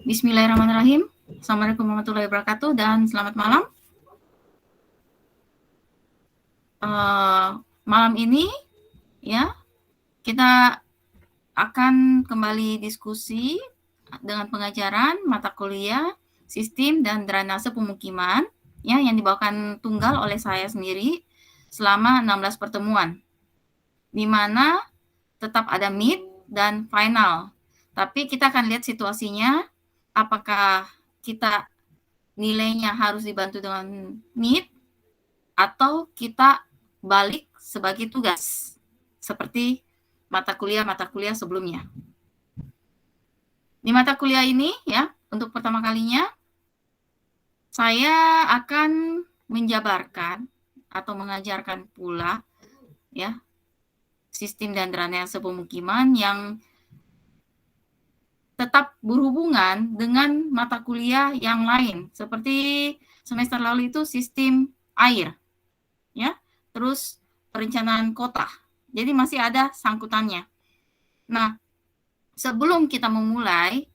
Bismillahirrahmanirrahim. Assalamualaikum warahmatullahi wabarakatuh dan selamat malam. Malam ini ya kita akan kembali diskusi dengan pengajaran mata kuliah sistem dan drainase pemukiman ya yang dibawakan tunggal oleh saya sendiri selama 16 pertemuan, di mana tetap ada mid dan final. Tapi kita akan lihat situasinya, apakah kita nilainya harus dibantu dengan mid atau kita balik sebagai tugas seperti mata kuliah sebelumnya. Di mata kuliah ini ya, untuk pertama kalinya saya akan menjabarkan atau mengajarkan pula ya sistem dan drainase pemukiman yang tetap berhubungan dengan mata kuliah yang lain. Seperti semester lalu itu sistem air, ya, terus perencanaan kota. Jadi masih ada sangkutannya. Nah, sebelum kita memulai,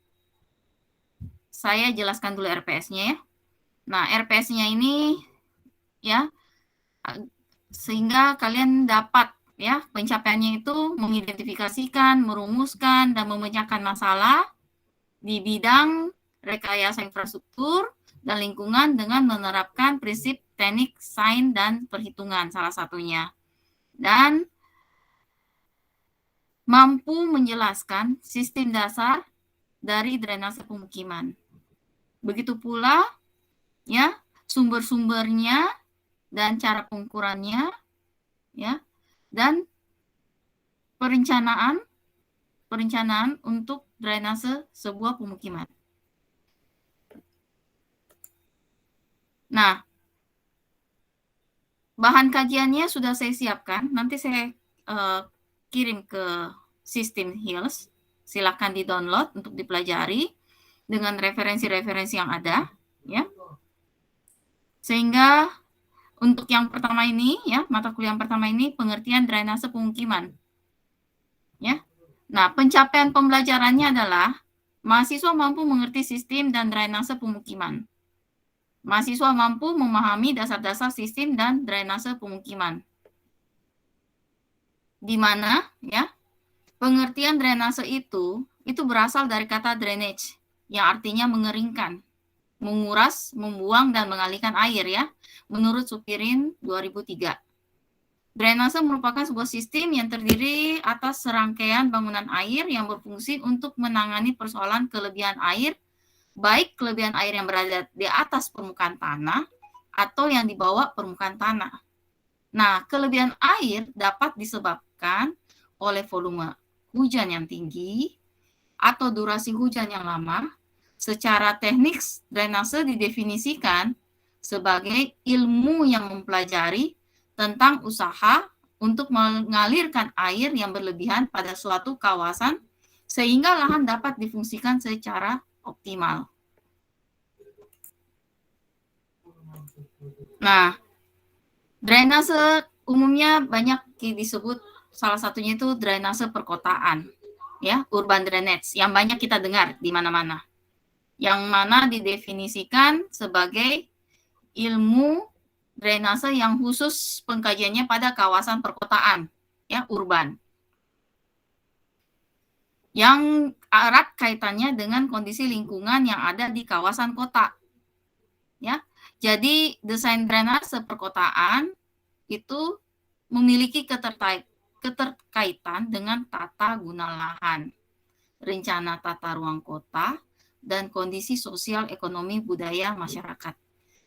saya jelaskan dulu RPS-nya ya. Nah, RPS-nya ini ya, sehingga kalian dapat ya pencapaiannya itu mengidentifikasikan, merumuskan, dan memecahkan masalah di bidang rekayasa infrastruktur dan lingkungan dengan menerapkan prinsip teknik, sains, dan perhitungan salah satunya. Dan mampu menjelaskan sistem dasar dari drainase pemukiman. Begitu pula ya sumber-sumbernya dan cara pengukurannya ya dan perencanaan untuk drainase sebuah pemukiman. Nah, bahan kajiannya sudah saya siapkan. Nanti saya kirim ke Sistem Hills. Silakan di-download untuk dipelajari dengan referensi-referensi yang ada, ya. Sehingga untuk yang pertama ini, ya, mata kuliah yang pertama ini pengertian drainase pemukiman, ya. Nah, pencapaian pembelajarannya adalah mahasiswa mampu mengerti sistem dan drainase pemukiman. Mahasiswa mampu memahami dasar-dasar sistem dan drainase pemukiman. Di mana, ya, pengertian drainase itu berasal dari kata drainage, yang artinya mengeringkan, menguras, membuang, dan mengalihkan air ya, menurut Supirin 2003. Drainase merupakan sebuah sistem yang terdiri atas serangkaian bangunan air yang berfungsi untuk menangani persoalan kelebihan air, baik kelebihan air yang berada di atas permukaan tanah atau yang di bawah permukaan tanah. Nah, kelebihan air dapat disebabkan oleh volume hujan yang tinggi atau durasi hujan yang lama. Secara teknik, drainase didefinisikan sebagai ilmu yang mempelajari tentang usaha untuk mengalirkan air yang berlebihan pada suatu kawasan sehingga lahan dapat difungsikan secara optimal. Nah, drainase umumnya banyak disebut, salah satunya itu drainase perkotaan, ya, urban drainage, yang banyak kita dengar di mana-mana. Yang mana didefinisikan sebagai ilmu drainase yang khusus pengkajiannya pada kawasan perkotaan, ya, urban. Yang erat kaitannya dengan kondisi lingkungan yang ada di kawasan kota. Ya. Jadi desain drainase perkotaan itu memiliki keterkaitan dengan tata guna lahan, rencana tata ruang kota, dan kondisi sosial ekonomi budaya masyarakat.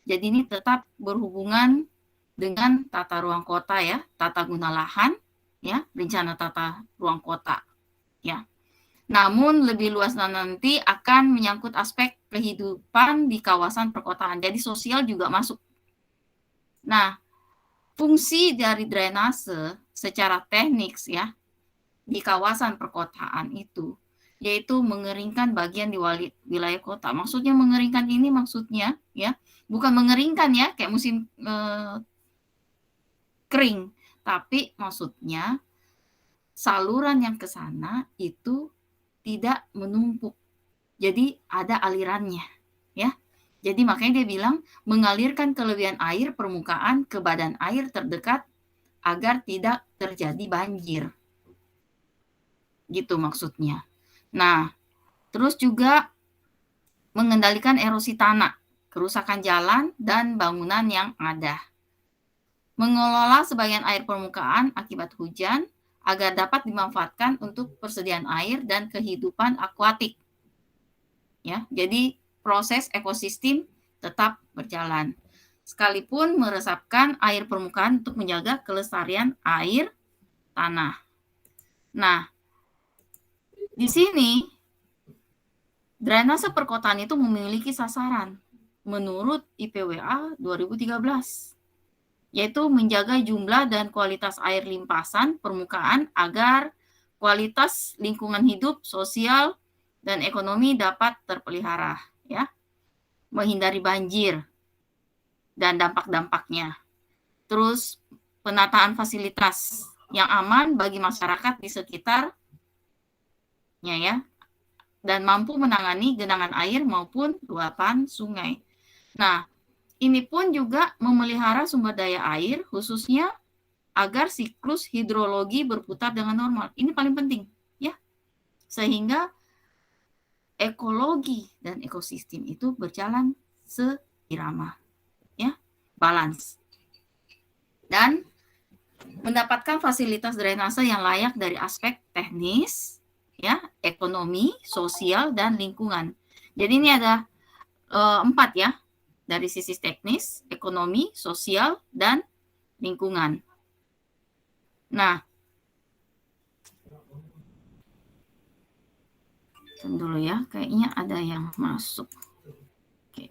Jadi ini tetap berhubungan dengan tata ruang kota ya, tata guna lahan, ya, rencana tata ruang kota, ya. Namun lebih luas nanti akan menyangkut aspek kehidupan di kawasan perkotaan. Jadi sosial juga masuk. Nah, fungsi dari drainase secara teknis ya di kawasan perkotaan itu yaitu mengeringkan bagian di wilayah kota. Maksudnya mengeringkan ini maksudnya ya bukan mengeringkan ya kayak musim kering, tapi maksudnya saluran yang ke sana itu tidak menumpuk. Jadi ada alirannya, ya. Jadi makanya dia bilang mengalirkan kelebihan air permukaan ke badan air terdekat agar tidak terjadi banjir. Gitu maksudnya. Nah, terus juga mengendalikan erosi tanah, kerusakan jalan dan bangunan yang ada. Mengelola sebagian air permukaan akibat hujan agar dapat dimanfaatkan untuk persediaan air dan kehidupan akuatik. Ya, jadi proses ekosistem tetap berjalan. Sekalipun meresapkan air permukaan untuk menjaga kelestarian air tanah. Nah, di sini drainase perkotaan itu memiliki sasaran menurut IPWA 2013, yaitu menjaga jumlah dan kualitas air limpasan permukaan agar kualitas lingkungan hidup, sosial, dan ekonomi dapat terpelihara, ya. Menghindari banjir dan dampak-dampaknya. Terus penataan fasilitas yang aman bagi masyarakat di sekitarnya, ya, dan mampu menangani genangan air maupun luapan sungai. Nah, ini pun juga memelihara sumber daya air, khususnya agar siklus hidrologi berputar dengan normal. Ini paling penting, ya. Sehingga ekologi dan ekosistem itu berjalan seirama, ya, balance. Dan mendapatkan fasilitas drainase yang layak dari aspek teknis, ya, ekonomi, sosial, dan lingkungan. Jadi ini ada 4 ya, dari sisi teknis, ekonomi, sosial, dan lingkungan. Nah, tunggu dulu ya, kayaknya ada yang masuk. Oke.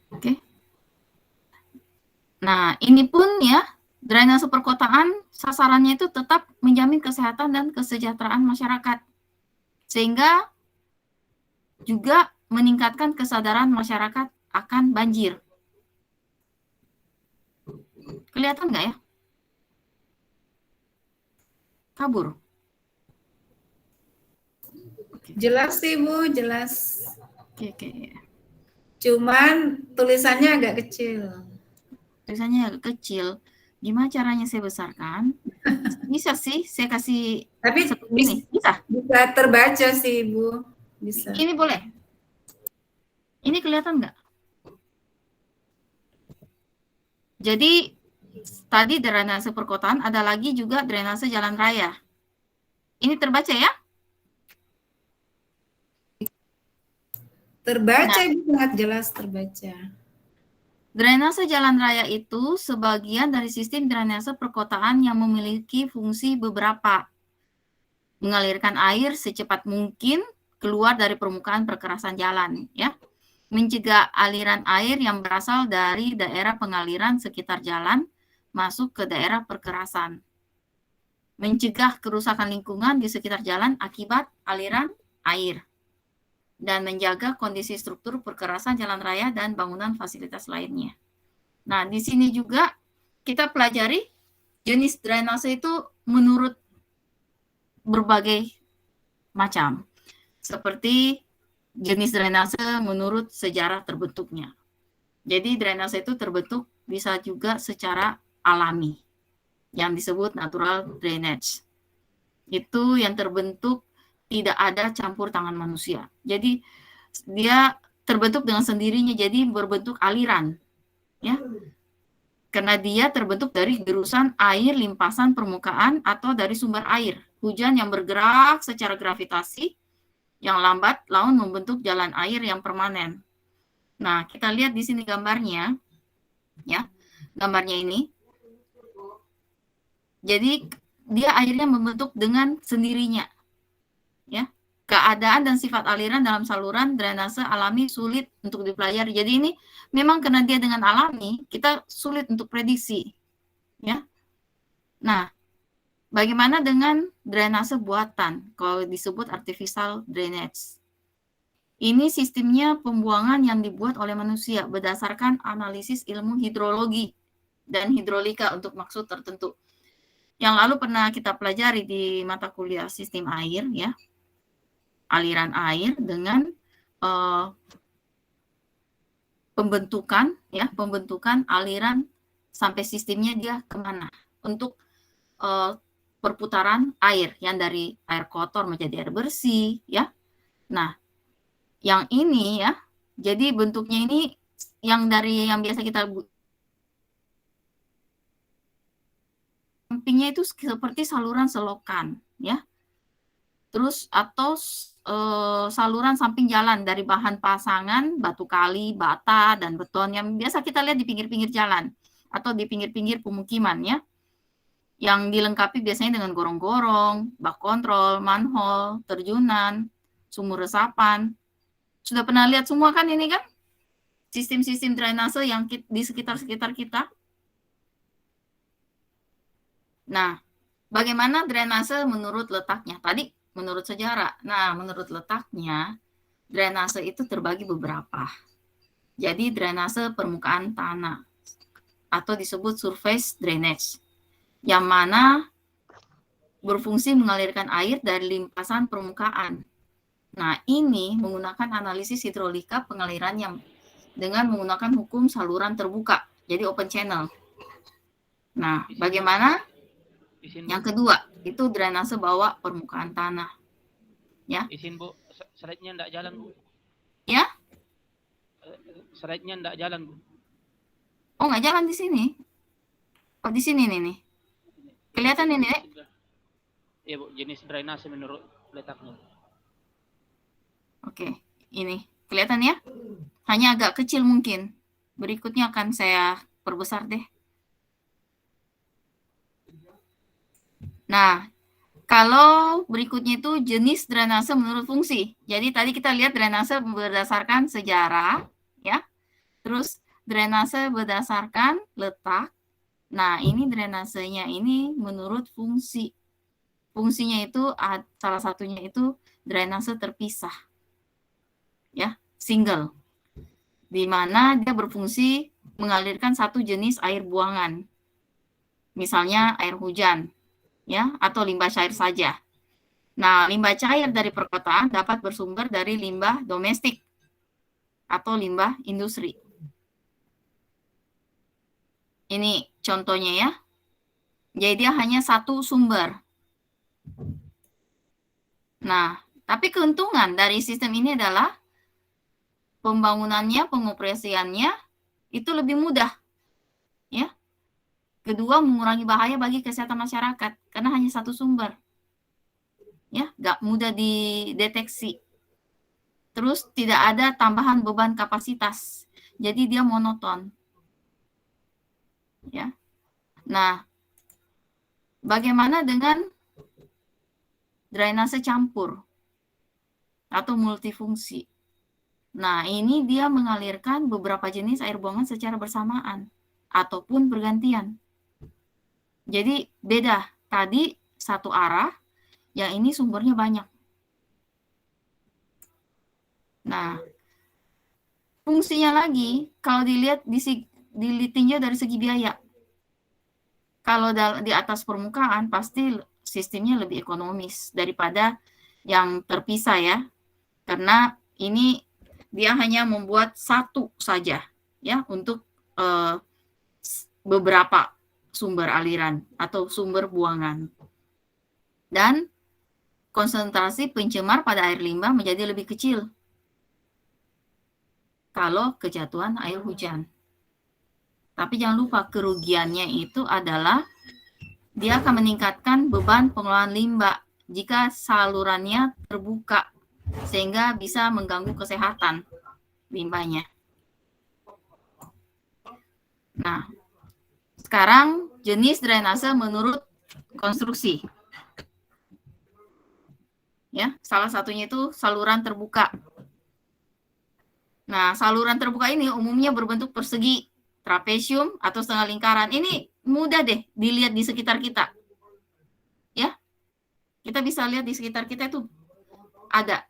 Oke. Nah, ini pun ya, drainase perkotaan sasarannya itu tetap menjamin kesehatan dan kesejahteraan masyarakat. Sehingga juga meningkatkan kesadaran masyarakat akan banjir. Kelihatan nggak ya? Kabur. Jelas sih Bu, jelas. Oke. Cuman tulisannya agak kecil. Tulisannya agak kecil. Gimana caranya saya besarkan? Bisa sih, saya kasih. Tapi ini bisa. Bisa terbaca sih Bu. Bisa. Ini boleh. Ini kelihatan nggak? Jadi tadi drainase perkotaan, ada lagi juga drainase jalan raya. Ini terbaca ya? Terbaca, Ibu, sangat jelas terbaca. Drainase jalan raya itu sebagian dari sistem drainase perkotaan yang memiliki fungsi beberapa. Mengalirkan air secepat mungkin keluar dari permukaan perkerasan jalan, ya. Mencegah aliran air yang berasal dari daerah pengaliran sekitar jalan masuk ke daerah perkerasan. Mencegah kerusakan lingkungan di sekitar jalan akibat aliran air. Dan menjaga kondisi struktur perkerasan jalan raya dan bangunan fasilitas lainnya. Nah, di sini juga kita pelajari jenis drainase itu menurut berbagai macam. Seperti jenis drainase menurut sejarah terbentuknya. Jadi drainase itu terbentuk bisa juga secara alami, yang disebut natural drainage. Itu yang terbentuk tidak ada campur tangan manusia. Jadi dia terbentuk dengan sendirinya, jadi berbentuk aliran, ya. Karena dia terbentuk dari gerusan air limpasan permukaan atau dari sumber air. Hujan yang bergerak secara gravitasi yang lambat lalu membentuk jalan air yang permanen. Nah, kita lihat di sini gambarnya, ya, gambarnya ini. Jadi dia airnya membentuk dengan sendirinya, ya. Keadaan dan sifat aliran dalam saluran drainase alami sulit untuk dipelajari. Jadi ini memang karena dia dengan alami, kita sulit untuk prediksi, ya. Nah, bagaimana dengan drainase buatan, kalau disebut artificial drainage? Ini sistemnya pembuangan yang dibuat oleh manusia berdasarkan analisis ilmu hidrologi dan hidrolika untuk maksud tertentu. yang lalu pernah kita pelajari di mata kuliah sistem air, ya, aliran air dengan pembentukan aliran sampai sistemnya dia kemana untuk perputaran air yang dari air kotor menjadi air bersih, ya. Nah, yang ini ya, jadi bentuknya ini yang dari yang biasa kita sampingnya itu seperti saluran selokan, ya. Terus atau saluran samping jalan dari bahan pasangan, batu kali, bata, dan beton yang biasa kita lihat di pinggir-pinggir jalan atau di pinggir-pinggir pemukiman, ya. Yang dilengkapi biasanya dengan gorong-gorong, bak kontrol, manhole, terjunan, sumur resapan. Sudah pernah lihat semua kan ini kan? Sistem-sistem drainase yang di sekitar-sekitar kita. Nah, bagaimana drainase menurut letaknya? Tadi menurut sejarah. Nah, menurut letaknya, drainase itu terbagi beberapa. Jadi, drainase permukaan tanah atau disebut surface drainage, yang mana berfungsi mengalirkan air dari limpasan permukaan. Nah, ini menggunakan analisis hidrolika pengaliran yang dengan menggunakan hukum saluran terbuka, jadi open channel. Nah, bagaimana? Yang kedua, itu drainase bawah permukaan tanah. Ya. Izin Bu, slide-nya enggak jalan Bu. Ya? Slide-nya enggak jalan Bu. Oh, nggak jalan di sini. Oh, di sini nih. Kelihatan ini, Dek? Iya Bu, jenis drainase menurut letaknya. Oke, ini. Kelihatan ya? Hanya agak kecil mungkin. Berikutnya akan saya perbesar deh. Nah, kalau berikutnya itu jenis drainase menurut fungsi. Jadi tadi kita lihat drainase berdasarkan sejarah, ya. Terus drainase berdasarkan letak. Nah, ini drainasenya ini menurut fungsi. Fungsinya itu salah satunya itu drainase terpisah. Ya, single. Di mana dia berfungsi mengalirkan satu jenis air buangan. Misalnya air hujan, ya, atau limbah cair saja. Nah, limbah cair dari perkotaan dapat bersumber dari limbah domestik atau limbah industri. Ini contohnya ya. Jadi dia hanya satu sumber. Nah, tapi keuntungan dari sistem ini adalah pembangunannya, pengoperasiannya itu lebih mudah. Ya. Kedua, mengurangi bahaya bagi kesehatan masyarakat karena hanya satu sumber. Ya, nggak mudah dideteksi. Terus tidak ada tambahan beban kapasitas. Jadi dia monoton. Ya. Nah, bagaimana dengan drainase campur atau multifungsi? Nah, ini dia mengalirkan beberapa jenis air buangan secara bersamaan ataupun bergantian. Jadi beda. Tadi satu arah, yang ini sumbernya banyak. Nah, fungsinya lagi, kalau dilihat ditinjau dari segi biaya. Kalau di atas permukaan, pasti sistemnya lebih ekonomis daripada yang terpisah ya. Karena ini dia hanya membuat satu saja ya untuk beberapa sumber aliran atau sumber buangan. Dan konsentrasi pencemar pada air limbah menjadi lebih kecil kalau kejatuhan air hujan. Tapi jangan lupa kerugiannya itu adalah dia akan meningkatkan beban pengelolaan limbah jika salurannya terbuka sehingga bisa mengganggu kesehatan limbahnya. Nah, sekarang jenis drainase menurut konstruksi. Ya, salah satunya itu saluran terbuka. Nah, saluran terbuka ini umumnya berbentuk persegi, trapesium atau setengah lingkaran. Ini mudah deh dilihat di sekitar kita. Ya. Kita bisa lihat di sekitar kita itu ada.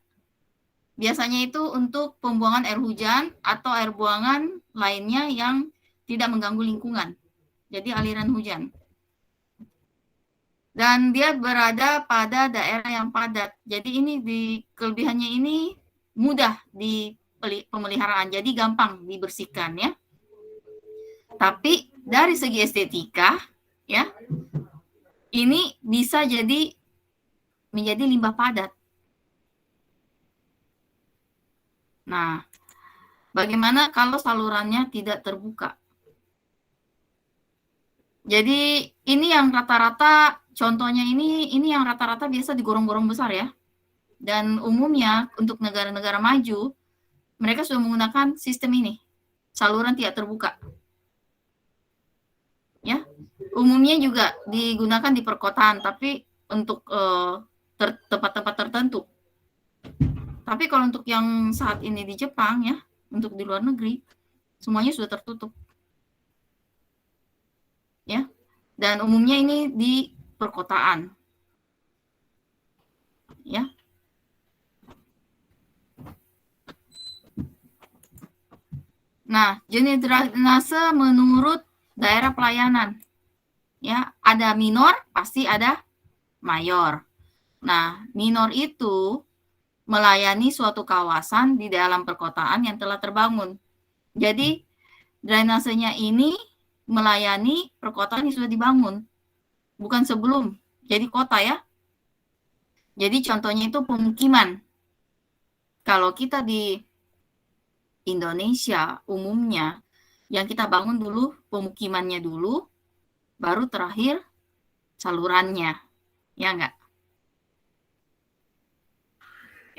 Biasanya itu untuk pembuangan air hujan atau air buangan lainnya yang tidak mengganggu lingkungan. Jadi aliran hujan. dan dia berada pada daerah yang padat. Jadi ini kelebihannya ini mudah di pemeliharaan, jadi gampang dibersihkan ya. Tapi dari segi estetika ya, ini bisa menjadi limbah padat. Nah, bagaimana kalau salurannya tidak terbuka? Jadi ini yang rata-rata, contohnya ini yang rata-rata biasa di gorong-gorong besar ya. Dan umumnya untuk negara-negara maju, mereka sudah menggunakan sistem ini, saluran tidak terbuka. Ya, umumnya juga digunakan di perkotaan, tapi untuk tempat-tempat tertentu. Tapi kalau untuk yang saat ini di Jepang ya, untuk di luar negeri, semuanya sudah tertutup. Ya, dan umumnya ini di perkotaan. Ya. Nah, jenis drainase menurut daerah pelayanan. Ya, ada minor, pasti ada mayor. Nah, minor itu melayani suatu kawasan di dalam perkotaan yang telah terbangun. Jadi, drainasenya ini melayani perkotaan yang sudah dibangun, bukan sebelum jadi kota ya. Jadi contohnya itu pemukiman. Kalau kita di Indonesia umumnya, yang kita bangun dulu pemukimannya dulu, baru terakhir salurannya, ya enggak?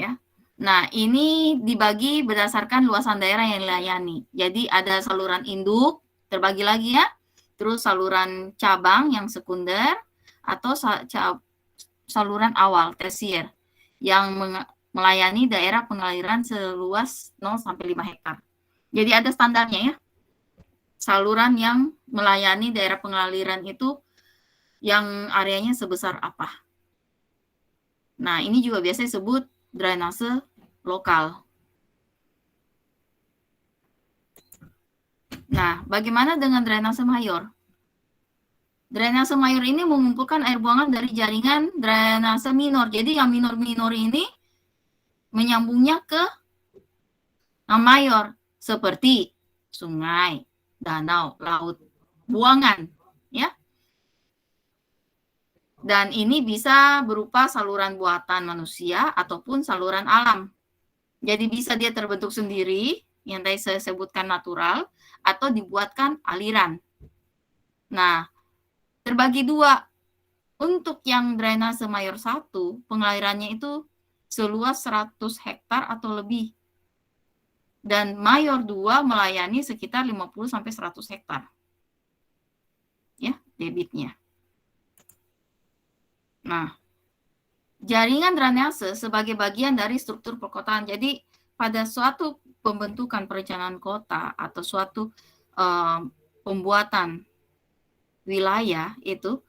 Ya. Nah, ini dibagi berdasarkan luasan daerah yang dilayani. Jadi ada saluran induk, terbagi lagi ya, terus saluran cabang yang sekunder, atau saluran awal, tersier, yang melayani daerah pengaliran seluas 0-5 hektar. Jadi ada standarnya ya. Saluran yang melayani daerah pengaliran itu yang areanya sebesar apa. Nah, ini juga biasa disebut drainase lokal. Nah, bagaimana dengan drainase mayor? Drainase mayor ini mengumpulkan air buangan dari jaringan drainase minor. Jadi yang minor-minor ini menyambungnya ke yang mayor, seperti sungai, danau, laut, buangan, ya. Dan ini bisa berupa saluran buatan manusia ataupun saluran alam. Jadi bisa dia terbentuk sendiri, yang tadi saya sebutkan natural, atau dibuatkan aliran. Nah, terbagi dua. Untuk yang drainase mayor 1, pengalirannya itu seluas 100 hektar atau lebih. Dan mayor 2 melayani sekitar 50-100 hektar. Ya, debitnya. Nah, jaringan drainase sebagai bagian dari struktur perkotaan. Jadi, pada suatu pembentukan perencanaan kota atau suatu pembuatan wilayah itu,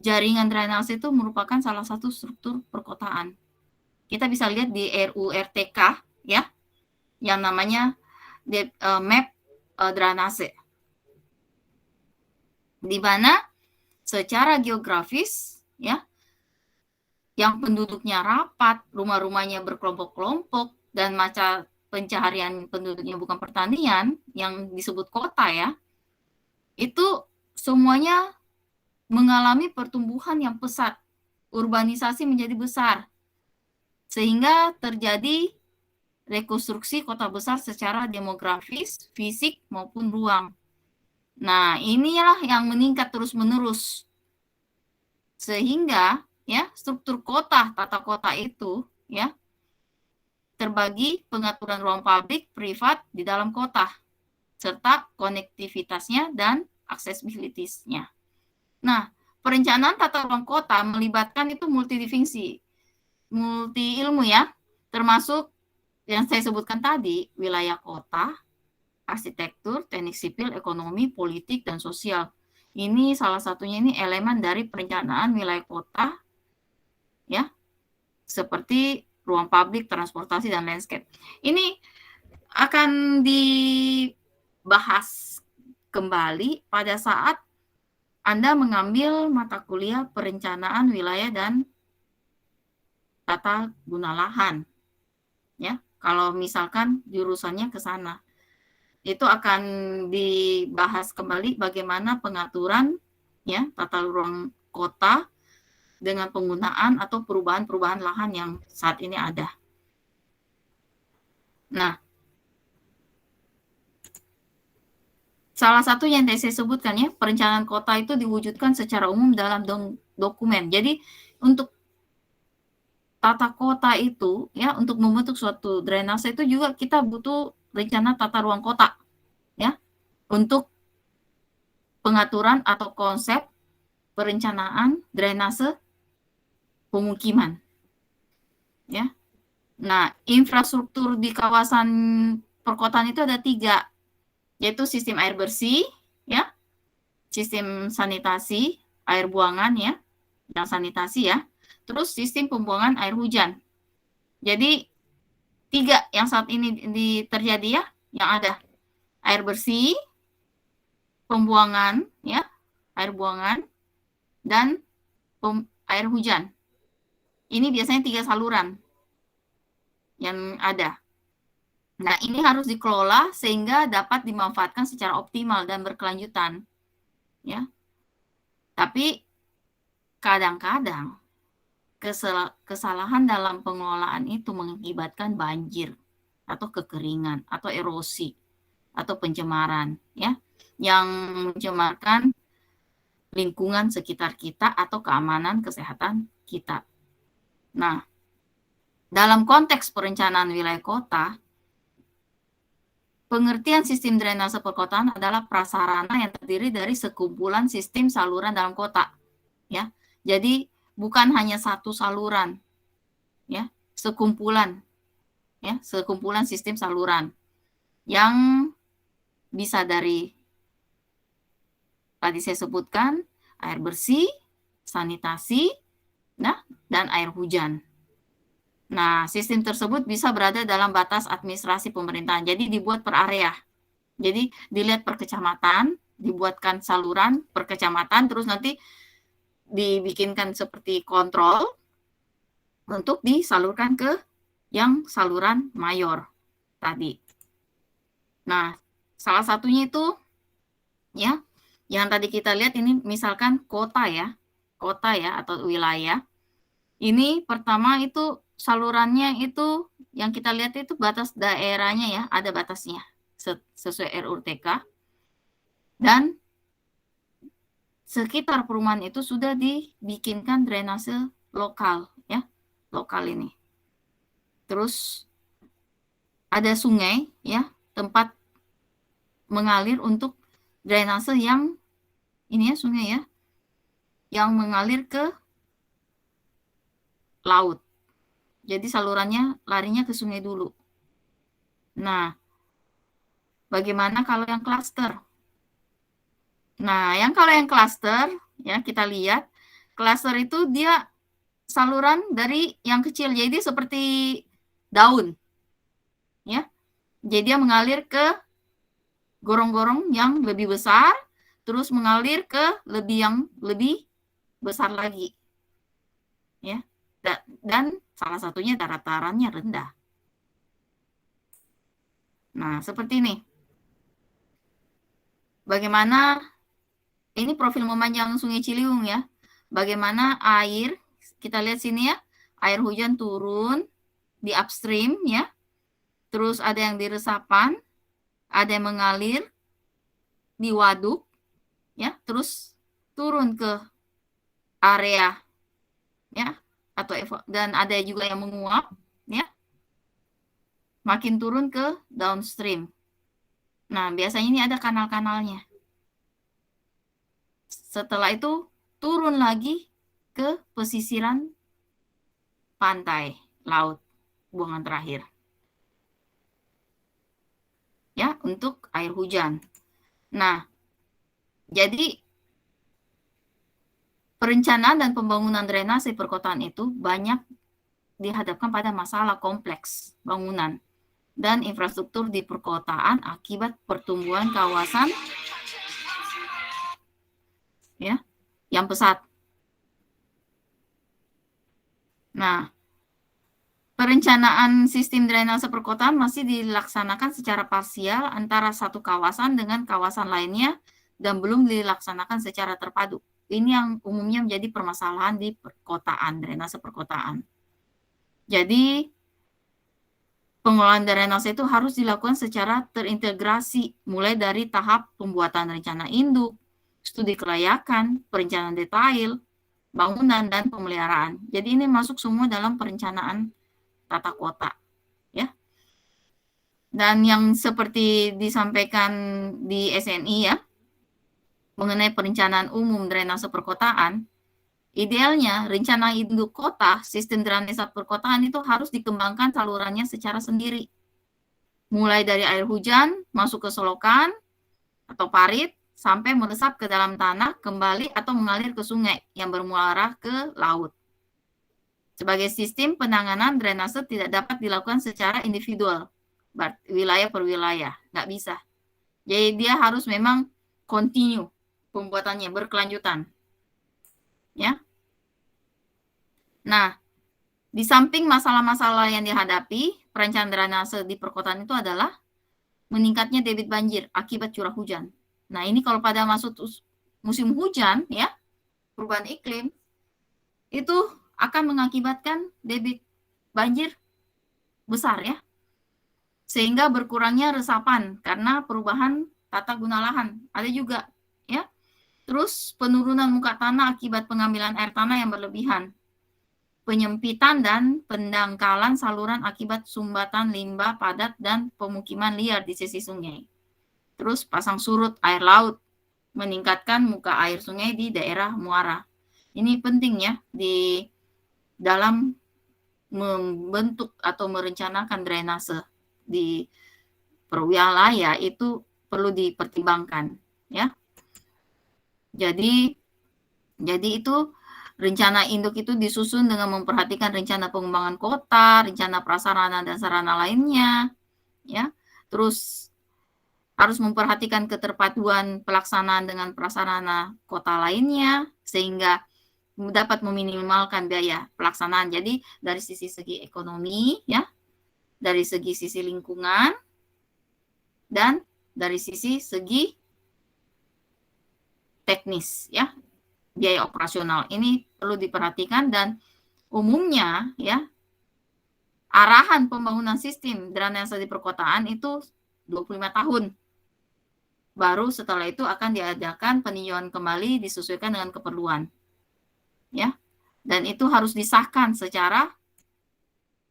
jaringan drainase itu merupakan salah satu struktur perkotaan. Kita bisa lihat di RURTK ya, yang namanya map drainase, di mana secara geografis ya, yang penduduknya rapat, rumah-rumahnya berkelompok-kelompok, dan mata pencaharian penduduknya bukan pertanian, yang disebut kota ya, itu semuanya mengalami pertumbuhan yang pesat, urbanisasi menjadi besar, sehingga terjadi rekonstruksi kota besar secara demografis, fisik, maupun ruang. Nah, inilah yang meningkat terus-menerus. Sehingga ya, struktur kota, tata kota itu ya, terbagi pengaturan ruang publik, privat di dalam kota, serta konektivitasnya dan aksesibilitasnya. Nah, perencanaan tata ruang kota melibatkan itu multidivisi, multi ilmu ya, termasuk yang saya sebutkan tadi, wilayah kota, arsitektur, teknik sipil, ekonomi, politik, dan sosial. Ini salah satunya ini elemen dari perencanaan wilayah kota, ya, seperti ruang publik, transportasi, dan landscape. Ini akan dibahas kembali pada saat Anda mengambil mata kuliah perencanaan wilayah dan tata guna lahan. Ya, kalau misalkan jurusannya ke sana. Itu akan dibahas kembali bagaimana pengaturan ya tata ruang kota dengan penggunaan atau perubahan-perubahan lahan yang saat ini ada. Nah, salah satu yang tadi saya sebutkan ya, perencanaan kota itu diwujudkan secara umum dalam dokumen. Jadi untuk tata kota itu ya, untuk membentuk suatu drainase itu juga kita butuh rencana tata ruang kota ya, untuk pengaturan atau konsep perencanaan drainase pemukiman ya. Nah, infrastruktur di kawasan perkotaan itu ada 3, yaitu sistem air bersih ya, sistem sanitasi air buangan ya, yang sanitasi ya, terus sistem pembuangan air hujan. Jadi 3 yang saat ini terjadi ya, yang ada air bersih, pembuangan ya, air buangan, dan air hujan. Ini biasanya 3 saluran yang ada. Nah, ini harus dikelola sehingga dapat dimanfaatkan secara optimal dan berkelanjutan. Ya. Tapi kadang-kadang kesalahan dalam pengelolaan itu mengakibatkan banjir atau kekeringan atau erosi atau pencemaran ya, yang mencemarkan lingkungan sekitar kita atau keamanan kesehatan kita. Nah, dalam konteks perencanaan wilayah kota, pengertian sistem drainase perkotaan adalah prasarana yang terdiri dari sekumpulan sistem saluran dalam kota. Ya, jadi bukan hanya satu saluran, ya, sekumpulan sistem saluran yang bisa dari tadi saya sebutkan air bersih, sanitasi, nah, dan air hujan. Nah, sistem tersebut bisa berada dalam batas administrasi pemerintahan. Jadi dibuat per area. Jadi dilihat per kecamatan, dibuatkan saluran per kecamatan, terus nanti dibikinkan seperti kontrol untuk disalurkan ke yang saluran mayor tadi. Nah, salah satunya itu ya, yang tadi kita lihat ini misalkan kota ya atau wilayah. Ini pertama itu salurannya itu yang kita lihat itu batas daerahnya ya, ada batasnya sesuai RUU TK. Dan sekitar perumahan itu sudah dibikinkan drainase lokal ya, lokal ini. Terus ada sungai ya, tempat mengalir untuk drainase yang ini ya, sungai ya, yang mengalir ke laut. Jadi salurannya larinya ke sungai dulu. Nah, bagaimana kalau yang klaster? Nah, kalau yang klaster ya, kita lihat klaster itu dia saluran dari yang kecil, jadi seperti daun ya. Jadi dia mengalir ke gorong-gorong yang lebih besar, terus mengalir ke yang lebih besar lagi ya. Dan salah satunya datarannya rendah. Nah, seperti ini. Bagaimana ini profil memanjang Sungai Ciliwung ya. Bagaimana air, kita lihat sini ya, air hujan turun di upstream ya. Terus ada yang di resapan, ada yang mengalir di waduk ya, terus turun ke area ya, dan ada juga yang menguap ya, makin turun ke downstream. Nah, biasanya ini ada kanal-kanalnya. Setelah itu turun lagi ke pesisiran pantai, laut, buangan terakhir. Ya, untuk air hujan. Nah, jadi perencanaan dan pembangunan drainase perkotaan itu banyak dihadapkan pada masalah kompleks bangunan dan infrastruktur di perkotaan akibat pertumbuhan kawasan ya, yang pesat. Nah, perencanaan sistem drainase perkotaan masih dilaksanakan secara parsial antara satu kawasan dengan kawasan lainnya dan belum dilaksanakan secara terpadu. Ini yang umumnya menjadi permasalahan di perkotaan, drainase perkotaan. Jadi, pengelolaan drainase itu harus dilakukan secara terintegrasi, mulai dari tahap pembuatan rencana induk, studi kelayakan, perencanaan detail, bangunan, dan pemeliharaan. Jadi ini masuk semua dalam perencanaan tata kota, ya. Dan yang seperti disampaikan di SNI ya, mengenai perencanaan umum drainase perkotaan, idealnya rencana induk kota, sistem drainase perkotaan itu harus dikembangkan salurannya secara sendiri. Mulai dari air hujan masuk ke solokan atau parit sampai meresap ke dalam tanah kembali atau mengalir ke sungai yang bermuara ke laut. Sebagai sistem penanganan drainase tidak dapat dilakukan secara individual, wilayah per wilayah, nggak bisa. Jadi dia harus memang continue pembuatannya, berkelanjutan. Ya. Nah, di samping masalah-masalah yang dihadapi, perencanaan drainase di perkotaan itu adalah meningkatnya debit banjir akibat curah hujan. Nah, ini kalau pada masuk musim hujan, ya, perubahan iklim, itu akan mengakibatkan debit banjir besar, ya. Sehingga berkurangnya resapan karena perubahan tata guna lahan. Ada juga, ya. Terus penurunan muka tanah akibat pengambilan air tanah yang berlebihan. Penyempitan dan pendangkalan saluran akibat sumbatan limbah padat dan pemukiman liar di sisi sungai. Terus pasang surut air laut, meningkatkan muka air sungai di daerah muara. Ini penting ya di dalam membentuk atau merencanakan drainase di perwilayah itu perlu dipertimbangkan ya. Jadi itu rencana induk itu disusun dengan memperhatikan rencana pengembangan kota, rencana prasarana dan sarana lainnya ya. Terus harus memperhatikan keterpaduan pelaksanaan dengan prasarana kota lainnya sehingga dapat meminimalkan biaya pelaksanaan. Jadi dari segi ekonomi ya, dari sisi lingkungan dan dari segi teknis ya, biaya operasional. Ini perlu diperhatikan dan umumnya ya arahan pembangunan sistem drainase di perkotaan itu 25 tahun. Baru setelah itu akan diadakan peninjauan kembali disesuaikan dengan keperluan. Ya. Dan itu harus disahkan secara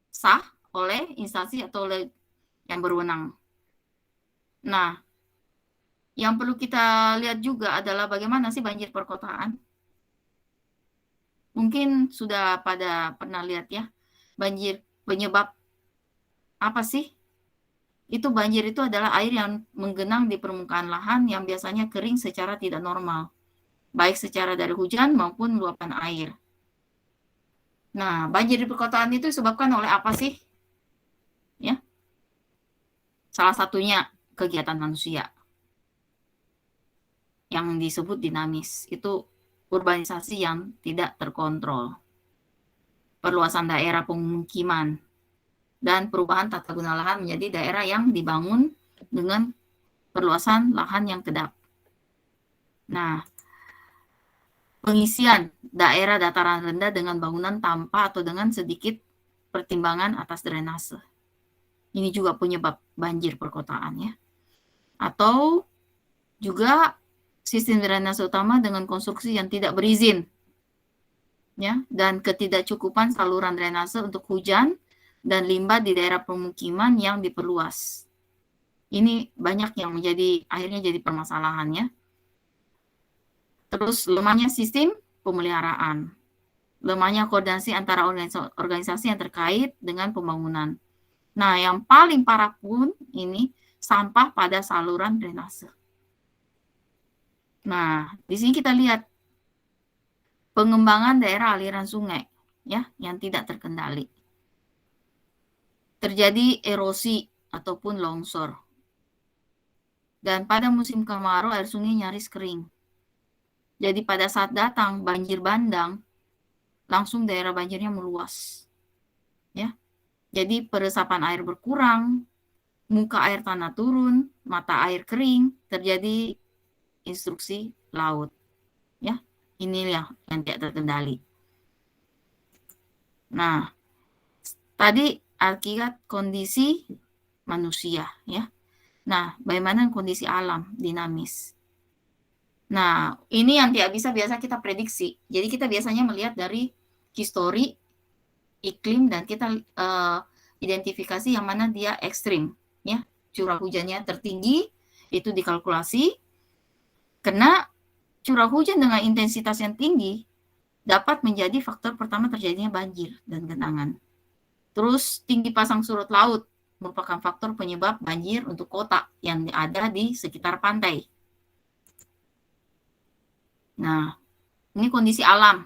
sah oleh instansi atau oleh yang berwenang. Nah, yang perlu kita lihat juga adalah bagaimana sih banjir perkotaan. Mungkin sudah pada pernah lihat ya, banjir penyebab apa sih? Itu banjir itu adalah air yang menggenang di permukaan lahan yang biasanya kering secara tidak normal, baik secara dari hujan maupun luapan air. Nah, banjir di perkotaan itu disebabkan oleh apa sih? Ya, salah satunya kegiatan manusia yang disebut dinamis. Itu urbanisasi yang tidak terkontrol, perluasan daerah pemukiman, dan perubahan tata guna lahan menjadi daerah yang dibangun dengan perluasan lahan yang kedap. Nah, pengisian daerah dataran rendah dengan bangunan tanpa atau dengan sedikit pertimbangan atas drainase. Ini juga penyebab banjir perkotaan ya. Atau juga sistem drainase utama dengan konstruksi yang tidak berizin. Ya, dan ketidakcukupan saluran drainase untuk hujan dan limbah di daerah pemukiman yang diperluas. Ini banyak yang akhirnya jadi permasalahannya. Terus lemahnya sistem pemeliharaan, lemahnya koordinasi antara organisasi yang terkait dengan pembangunan. Nah, yang paling parah pun ini sampah pada saluran drainase. Nah, di sini kita lihat pengembangan daerah aliran sungai ya yang tidak terkendali. Terjadi erosi ataupun longsor. Dan pada musim kemarau air sungai nyaris kering. Jadi pada saat datang banjir bandang, langsung daerah banjirnya meluas. Ya. Jadi peresapan air berkurang, muka air tanah turun, mata air kering, terjadi instruksi laut. Ya. Inilah yang tidak terkendali. Nah, tadi akibat kondisi manusia, ya. Nah, bagaimana kondisi alam dinamis? Nah, ini yang tidak bisa biasa kita prediksi. Jadi kita biasanya melihat dari histori, iklim, dan kita identifikasi yang mana dia ekstrim, ya. Curah hujannya tertinggi, itu dikalkulasi. Karena curah hujan dengan intensitas yang tinggi dapat menjadi faktor pertama terjadinya banjir dan genangan. Terus tinggi pasang surut laut merupakan faktor penyebab banjir untuk kota yang ada di sekitar pantai. Nah, ini kondisi alam.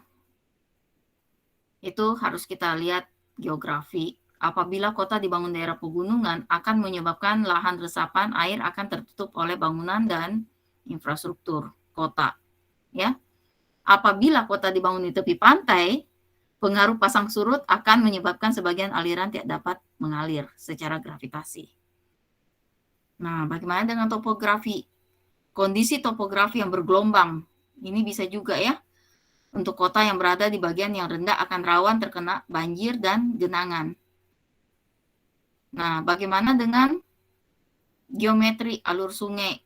Itu harus kita lihat geografi. Apabila kota dibangun daerah pegunungan, akan menyebabkan lahan resapan air akan tertutup oleh bangunan dan infrastruktur kota. Ya. Apabila kota dibangun di tepi pantai, pengaruh pasang surut akan menyebabkan sebagian aliran tidak dapat mengalir secara gravitasi. Nah, bagaimana dengan topografi? Kondisi topografi yang bergelombang. Ini bisa juga ya. Untuk kota yang berada di bagian yang rendah akan rawan terkena banjir dan genangan. Nah, bagaimana dengan geometri alur sungai?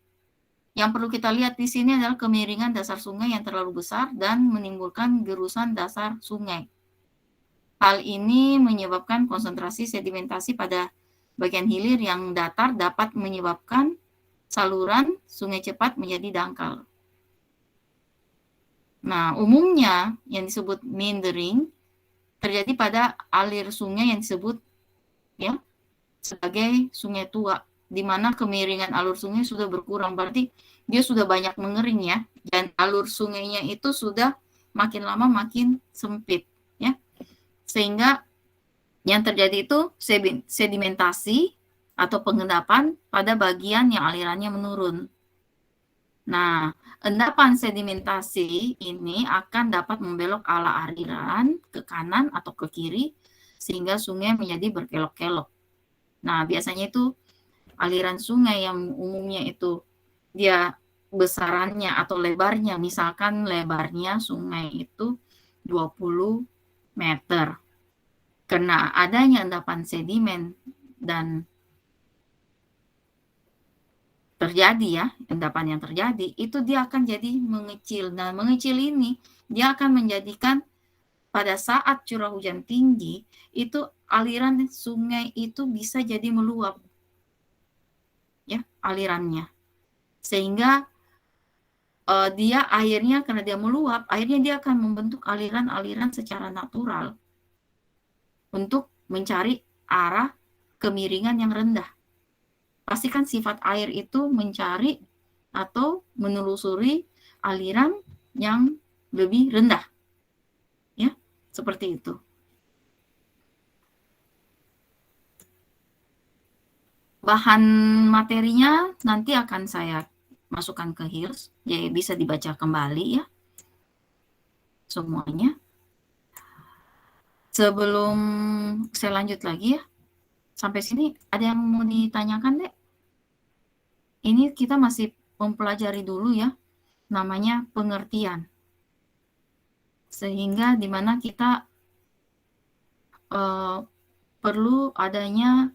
Yang perlu kita lihat di sini adalah kemiringan dasar sungai yang terlalu besar dan menimbulkan gerusan dasar sungai. Hal ini menyebabkan konsentrasi sedimentasi pada bagian hilir yang datar dapat menyebabkan saluran sungai cepat menjadi dangkal. Nah, umumnya yang disebut meandering terjadi pada alir sungai yang disebut ya sebagai sungai tua, di mana kemiringan alur sungai sudah berkurang, berarti dia sudah banyak mengering ya, dan alur sungainya itu sudah makin lama makin sempit ya. Sehingga yang terjadi itu sedimentasi atau pengendapan pada bagian yang alirannya menurun. Nah, endapan sedimentasi ini akan dapat membelok ala aliran ke kanan atau ke kiri sehingga sungai menjadi berkelok-kelok. Nah, biasanya itu aliran sungai yang umumnya itu dia besarannya atau lebarnya, misalkan lebarnya sungai itu 20 meter. Karena adanya endapan sedimen dan terjadi ya, endapan yang terjadi, itu dia akan jadi mengecil. Nah, mengecil ini dia akan menjadikan pada saat curah hujan tinggi, itu aliran sungai itu bisa jadi meluap. Ya, alirannya. Sehingga dia airnya, karena dia meluap, airnya dia akan membentuk aliran-aliran secara natural untuk mencari arah kemiringan yang rendah. Pastikan sifat air itu mencari atau menelusuri aliran yang lebih rendah. Ya, seperti itu. Bahan materinya nanti akan saya masukkan ke HIRS, jadi bisa dibaca kembali ya semuanya. Sebelum saya lanjut lagi ya, sampai sini ada yang mau ditanyakan, Dek? Ini kita masih mempelajari dulu ya, namanya pengertian. Sehingga dimana kita perlu adanya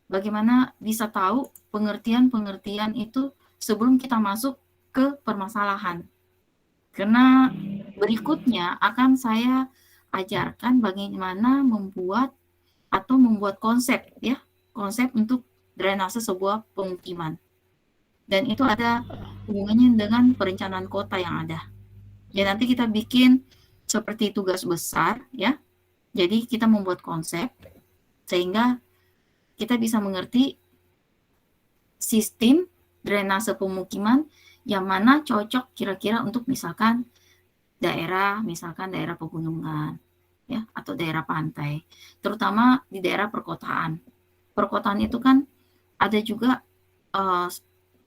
bagaimana bisa tahu pengertian-pengertian itu sebelum kita masuk ke permasalahan. Karena berikutnya akan saya ajarkan bagaimana membuat konsep ya, konsep untuk drainase sebuah pemukiman. Dan itu ada hubungannya dengan perencanaan kota yang ada. Jadi nanti kita bikin seperti tugas besar ya. Jadi kita membuat konsep sehingga kita bisa mengerti sistem drainase pemukiman yang mana cocok kira-kira untuk misalkan daerah pegunungan ya atau daerah pantai, terutama di daerah perkotaan. Perkotaan itu kan ada juga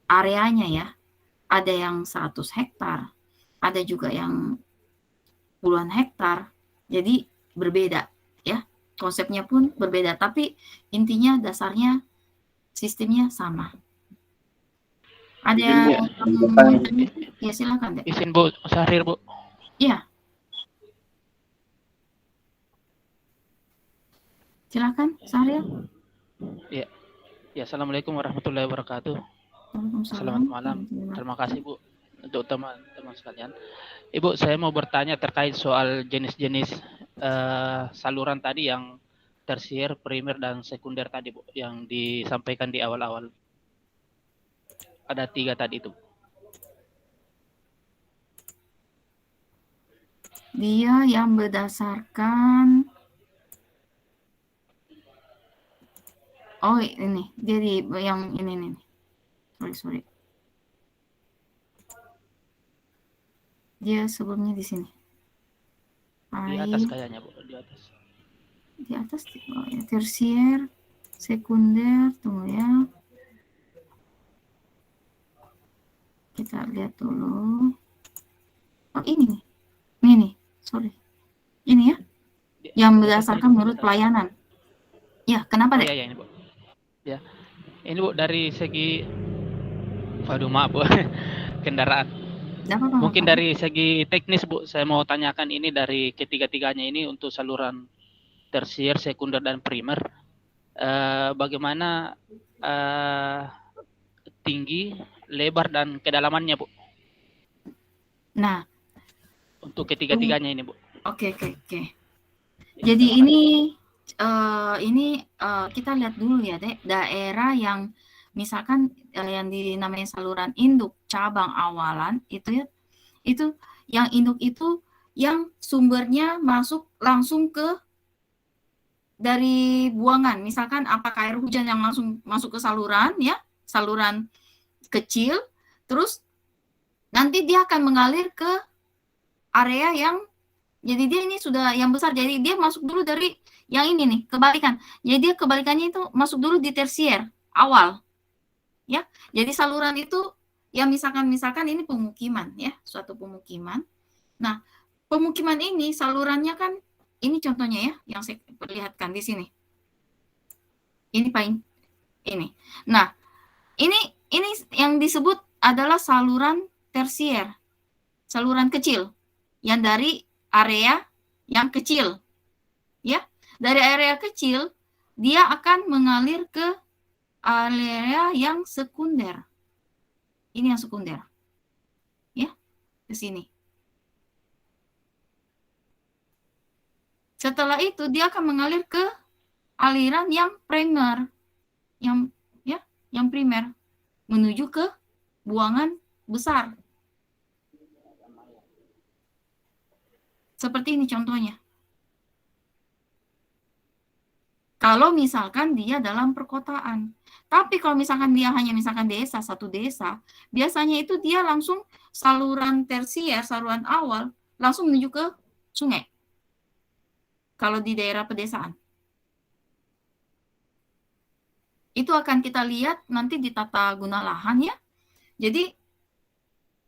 areanya ya, ada yang 100 hektar, ada juga yang puluhan hektar. Jadi berbeda ya. Konsepnya pun berbeda, tapi intinya dasarnya sistemnya sama. Ada yang ya silakan deh. Izin Bu, Syahrir Bu. Iya. Silakan, Syahrir. Ya. Ya, Assalamualaikum warahmatullahi wabarakatuh. Waalaikumsalam. Selamat malam. Terima kasih Bu untuk teman-teman sekalian. Ibu, saya mau bertanya terkait soal jenis-jenis saluran tadi yang tersier, primer, dan sekunder tadi Bu, yang disampaikan di awal-awal. Ada 3 tadi itu. Dia yang berdasarkan ini dia yang ini nih. Sorry. Dia sebelumnya di sini. Di atas kayaknya Bu, di atas. Di atas ya, tersier, sekunder, tunggu ya. Kita lihat dulu. Oh ini nih, sorry. Ini ya, yang berdasarkan menurut pelayanan. Ya, kenapa deh? Iya ini Bu. Ya, ini Bu dari segi, waduh maaf Bu, kendaraan. Mungkin dari segi teknis Bu, saya mau tanyakan ini dari ketiga-tiganya ini untuk saluran tersier, sekunder, dan primer. Bagaimana tinggi, lebar, dan kedalamannya Bu? Nah, untuk ketiga-tiganya ini Bu. Oke. Jadi ini kita lihat dulu ya deh, daerah yang misalkan yang dinamai saluran induk cabang awalan itu ya, itu yang induk itu yang sumbernya masuk langsung ke dari buangan, misalkan apakah air hujan yang langsung masuk ke saluran ya, saluran kecil, terus nanti dia akan mengalir ke area yang, jadi dia ini sudah yang besar, jadi dia masuk dulu dari yang ini nih, kebalikan. Jadi dia kebalikannya itu masuk dulu di tersier awal. Ya. Jadi saluran itu yang misalkan ini pemukiman ya, suatu pemukiman. Nah, pemukiman ini salurannya kan ini contohnya ya yang saya perlihatkan di sini. Ini paling ini. Nah, ini yang disebut adalah saluran tersier. Saluran kecil yang dari area yang kecil. Ya. Dari area kecil, dia akan mengalir ke area yang sekunder. Ini yang sekunder. Ya, ke sini. Setelah itu, dia akan mengalir ke aliran yang primer. Yang primer. Menuju ke buangan besar. Seperti ini contohnya. Kalau misalkan dia dalam perkotaan. Tapi kalau misalkan dia hanya misalkan desa, satu desa, biasanya itu dia langsung saluran tersier, saluran awal, langsung menuju ke sungai. Kalau di daerah pedesaan. Itu akan kita lihat nanti di tata guna lahan ya. Jadi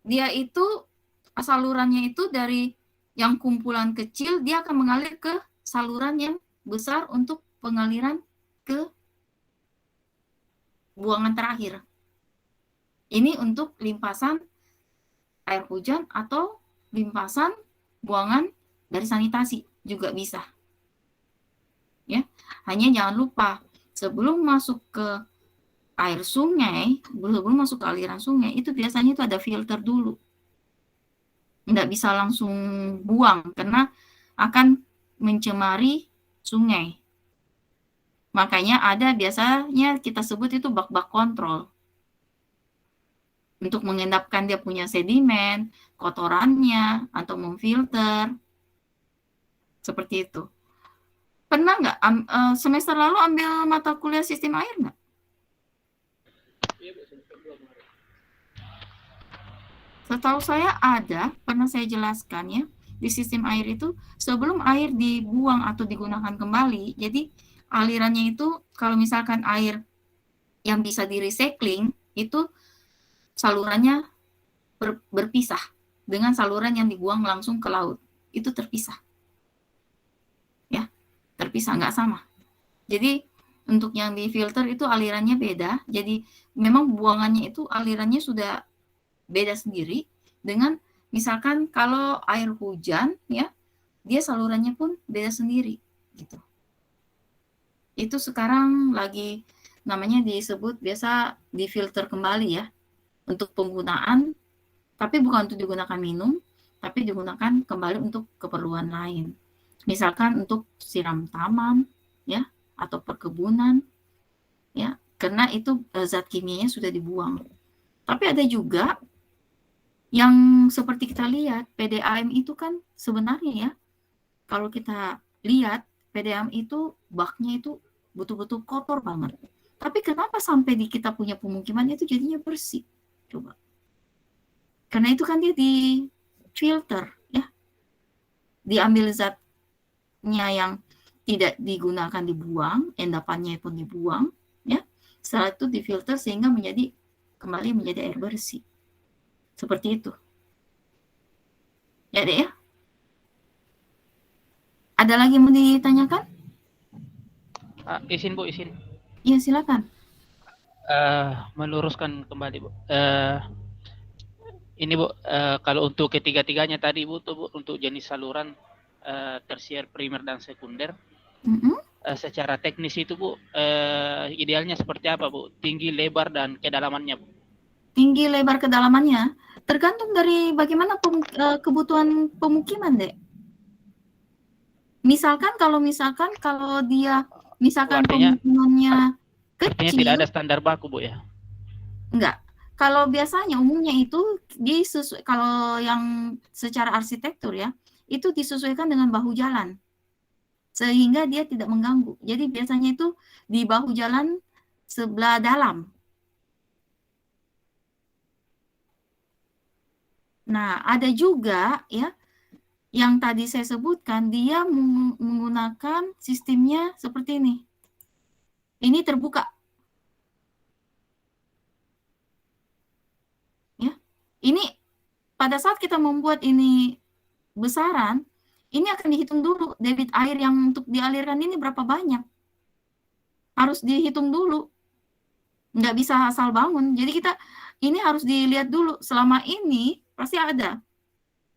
dia itu, salurannya itu dari yang kumpulan kecil, dia akan mengalir ke saluran yang besar untuk pengaliran ke buangan terakhir. Ini untuk limpasan air hujan atau limpasan buangan dari sanitasi juga bisa. Ya, hanya jangan lupa sebelum masuk ke air sungai, sebelum masuk ke aliran sungai, itu biasanya itu ada filter dulu. Nggak bisa langsung buang karena akan mencemari sungai. Makanya ada biasanya kita sebut itu bak-bak kontrol. Untuk mengendapkan dia punya sedimen, kotorannya, atau memfilter. Seperti itu. Pernah nggak semester lalu ambil mata kuliah sistem air nggak? Setahu saya ada, pernah saya jelaskan ya, di sistem air itu sebelum air dibuang atau digunakan kembali, jadi alirannya itu kalau misalkan air yang bisa di recycling itu salurannya berpisah. dengan saluran yang dibuang langsung ke laut. Itu terpisah. Ya, terpisah, nggak sama. Jadi untuk yang difilter itu alirannya beda. Jadi memang buangannya itu alirannya sudah beda sendiri dengan misalkan kalau air hujan ya, dia salurannya pun beda sendiri gitu. Itu sekarang lagi namanya disebut biasa difilter kembali ya untuk penggunaan, tapi bukan untuk digunakan minum, tapi digunakan kembali untuk keperluan lain. Misalkan untuk siram taman ya atau perkebunan ya, karena itu zat kimianya sudah dibuang. Tapi ada juga yang seperti kita lihat PDAM itu kan sebenarnya ya, kalau kita lihat PDAM itu baknya itu betul-betul kotor banget. Tapi kenapa sampai di kita punya pemukiman itu jadinya bersih? Coba. Karena itu kan dia di filter ya. Diambil zatnya yang tidak digunakan dibuang, endapannya pun dibuang ya. Setelah itu difilter sehingga kembali menjadi air bersih. Seperti itu. Ya, Dek ya? Ada lagi yang mau ditanyakan? Izin Bu, izin. Iya, silakan. Meluruskan kembali Bu. Ini Bu, kalau untuk ketiga-tiganya tadi Bu, tuh Bu, untuk jenis saluran tersier, primer dan sekunder, secara teknis itu Bu, idealnya seperti apa Bu? Tinggi, lebar dan kedalamannya Bu? Tinggi, lebar, kedalamannya tergantung dari bagaimana kebutuhan pemukiman, Dek. Misalkan kalau dia pemukimannya kecil. Artinya tidak ada standar baku Bu ya? Enggak. Kalau biasanya umumnya itu kalau yang secara arsitektur ya, itu disesuaikan dengan bahu jalan. Sehingga dia tidak mengganggu. Jadi biasanya itu di bahu jalan sebelah dalam. Nah, ada juga ya yang tadi saya sebutkan, dia menggunakan sistemnya seperti ini. Ini terbuka. Ya. Ini pada saat kita membuat ini besaran, ini akan dihitung dulu debit air yang untuk dialirkan ini berapa banyak. Harus dihitung dulu. Nggak bisa asal bangun. Jadi ini harus dilihat dulu. Selama ini pasti ada.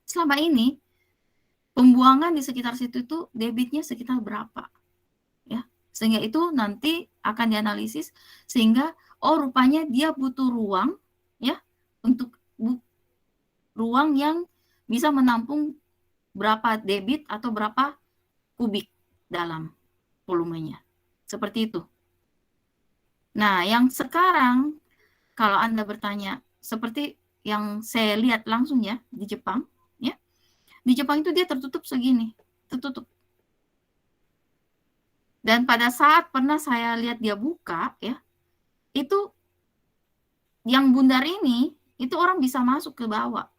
Selama ini pembuangan di sekitar situ itu debitnya sekitar berapa, ya, sehingga itu nanti akan dianalisis sehingga rupanya dia butuh ruang ya untuk ruang yang bisa menampung berapa debit atau berapa kubik dalam volumenya, seperti itu. Nah, yang sekarang kalau Anda bertanya seperti yang saya lihat langsung ya di Jepang. Di Jepang itu dia tertutup segini, tertutup. Dan pada saat pernah saya lihat dia buka, ya, itu yang bundar ini, itu orang bisa masuk ke bawah.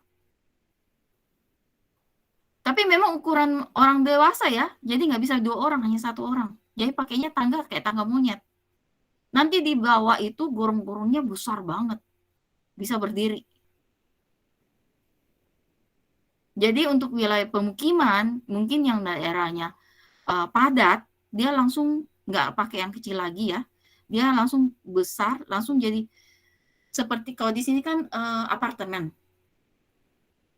Tapi memang ukuran orang dewasa ya, jadi nggak bisa 2 orang, hanya 1 orang. Jadi pakainya tangga kayak tangga monyet. Nanti di bawah itu gorong-gorongnya besar banget, bisa berdiri. Jadi untuk wilayah pemukiman, mungkin yang daerahnya padat, dia langsung nggak pakai yang kecil lagi ya, dia langsung besar, langsung jadi seperti kalau di sini kan apartemen.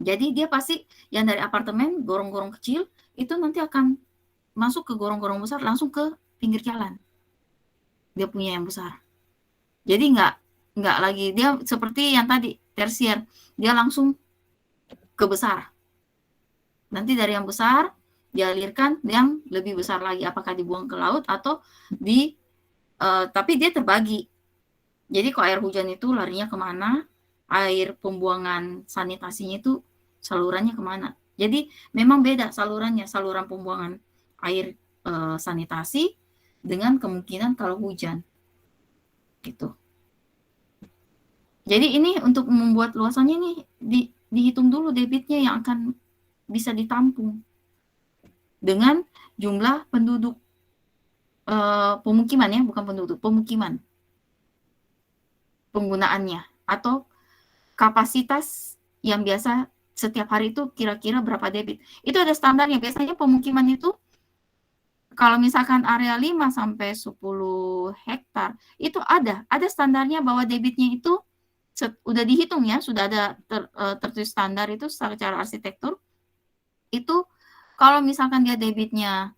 Jadi dia pasti yang dari apartemen gorong-gorong kecil itu nanti akan masuk ke gorong-gorong besar langsung ke pinggir jalan. Dia punya yang besar. Jadi nggak lagi dia seperti yang tadi tersier, dia langsung ke besar. Nanti dari yang besar dialirkan yang lebih besar lagi, apakah dibuang ke laut atau tapi dia terbagi. Jadi kalau air hujan itu larinya kemana, air pembuangan sanitasinya itu salurannya kemana. Jadi memang beda salurannya, saluran pembuangan air sanitasi dengan kemungkinan kalau hujan. Gitu. Jadi ini untuk membuat luasannya nih dihitung dulu debitnya yang akan bisa ditampung dengan jumlah penduduk pemukiman ya, bukan penduduk, pemukiman penggunaannya atau kapasitas yang biasa setiap hari itu kira-kira berapa debit. Itu ada standarnya. Biasanya pemukiman itu kalau misalkan area 5 sampai 10 hektar, itu ada standarnya bahwa debitnya itu udah dihitung ya, sudah ada tertulis standar itu secara arsitektur. Itu kalau misalkan dia debitnya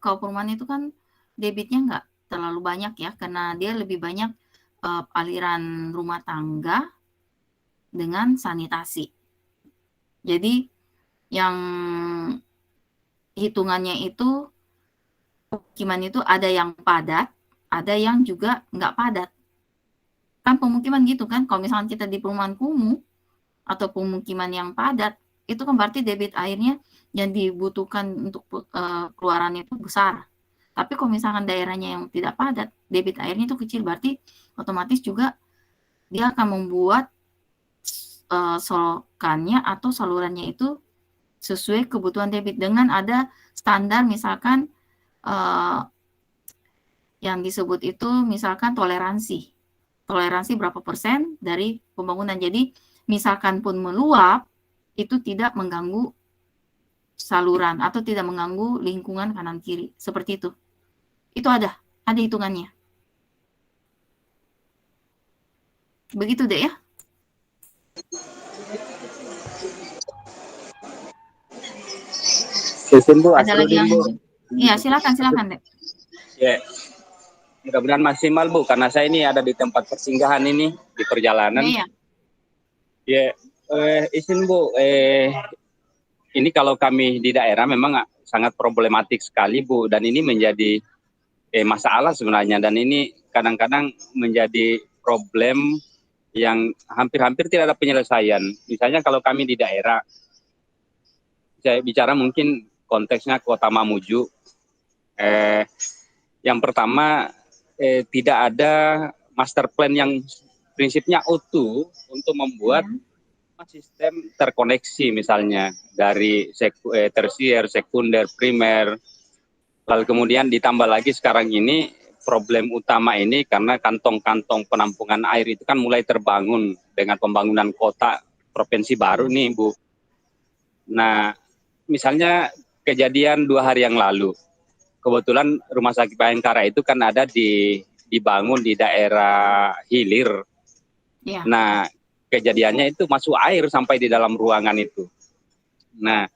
kalau perumahan itu kan debitnya nggak terlalu banyak ya, karena dia lebih banyak aliran rumah tangga dengan sanitasi. Jadi yang hitungannya itu pemukiman itu ada yang padat, ada yang juga nggak padat. Kan pemukiman gitu kan, kalau misalkan kita di perumahan kumuh atau pemukiman yang padat, itu kan berarti debit airnya yang dibutuhkan untuk keluarannya itu besar. Tapi kalau misalkan daerahnya yang tidak padat, debit airnya itu kecil, berarti otomatis juga dia akan membuat solokannya atau salurannya itu sesuai kebutuhan debit dengan ada standar misalkan yang disebut itu misalkan toleransi berapa persen dari pembangunan. Jadi misalkan pun meluap itu tidak mengganggu saluran atau tidak mengganggu lingkungan kanan kiri, seperti itu. Itu ada hitungannya. Begitu deh ya. Bu, ada lagi yang Bu. Iya, silakan deh. Ya. Mudah-mudahan maksimal Bu, karena saya ini ada di tempat persinggahan ini di perjalanan. Iya. Ya, izin Bu, ini kalau kami di daerah memang sangat problematik sekali Bu, dan ini menjadi masalah sebenarnya, dan ini kadang-kadang menjadi problem yang hampir-hampir tidak ada penyelesaian. Misalnya kalau kami di daerah, saya bicara mungkin konteksnya Kota Mamuju, yang pertama tidak ada master plan yang prinsipnya utuh untuk membuat sistem terkoneksi, misalnya dari tersier, sekunder, primer. Lalu kemudian ditambah lagi sekarang ini problem utama ini karena kantong-kantong penampungan air itu kan mulai terbangun dengan pembangunan kota provinsi baru nih Bu. Nah, misalnya kejadian 2 hari yang lalu, kebetulan Rumah Sakit Bayangkara itu kan ada dibangun di daerah hilir. Ya. Nah, kejadiannya itu masuk air sampai di dalam ruangan itu. Nah,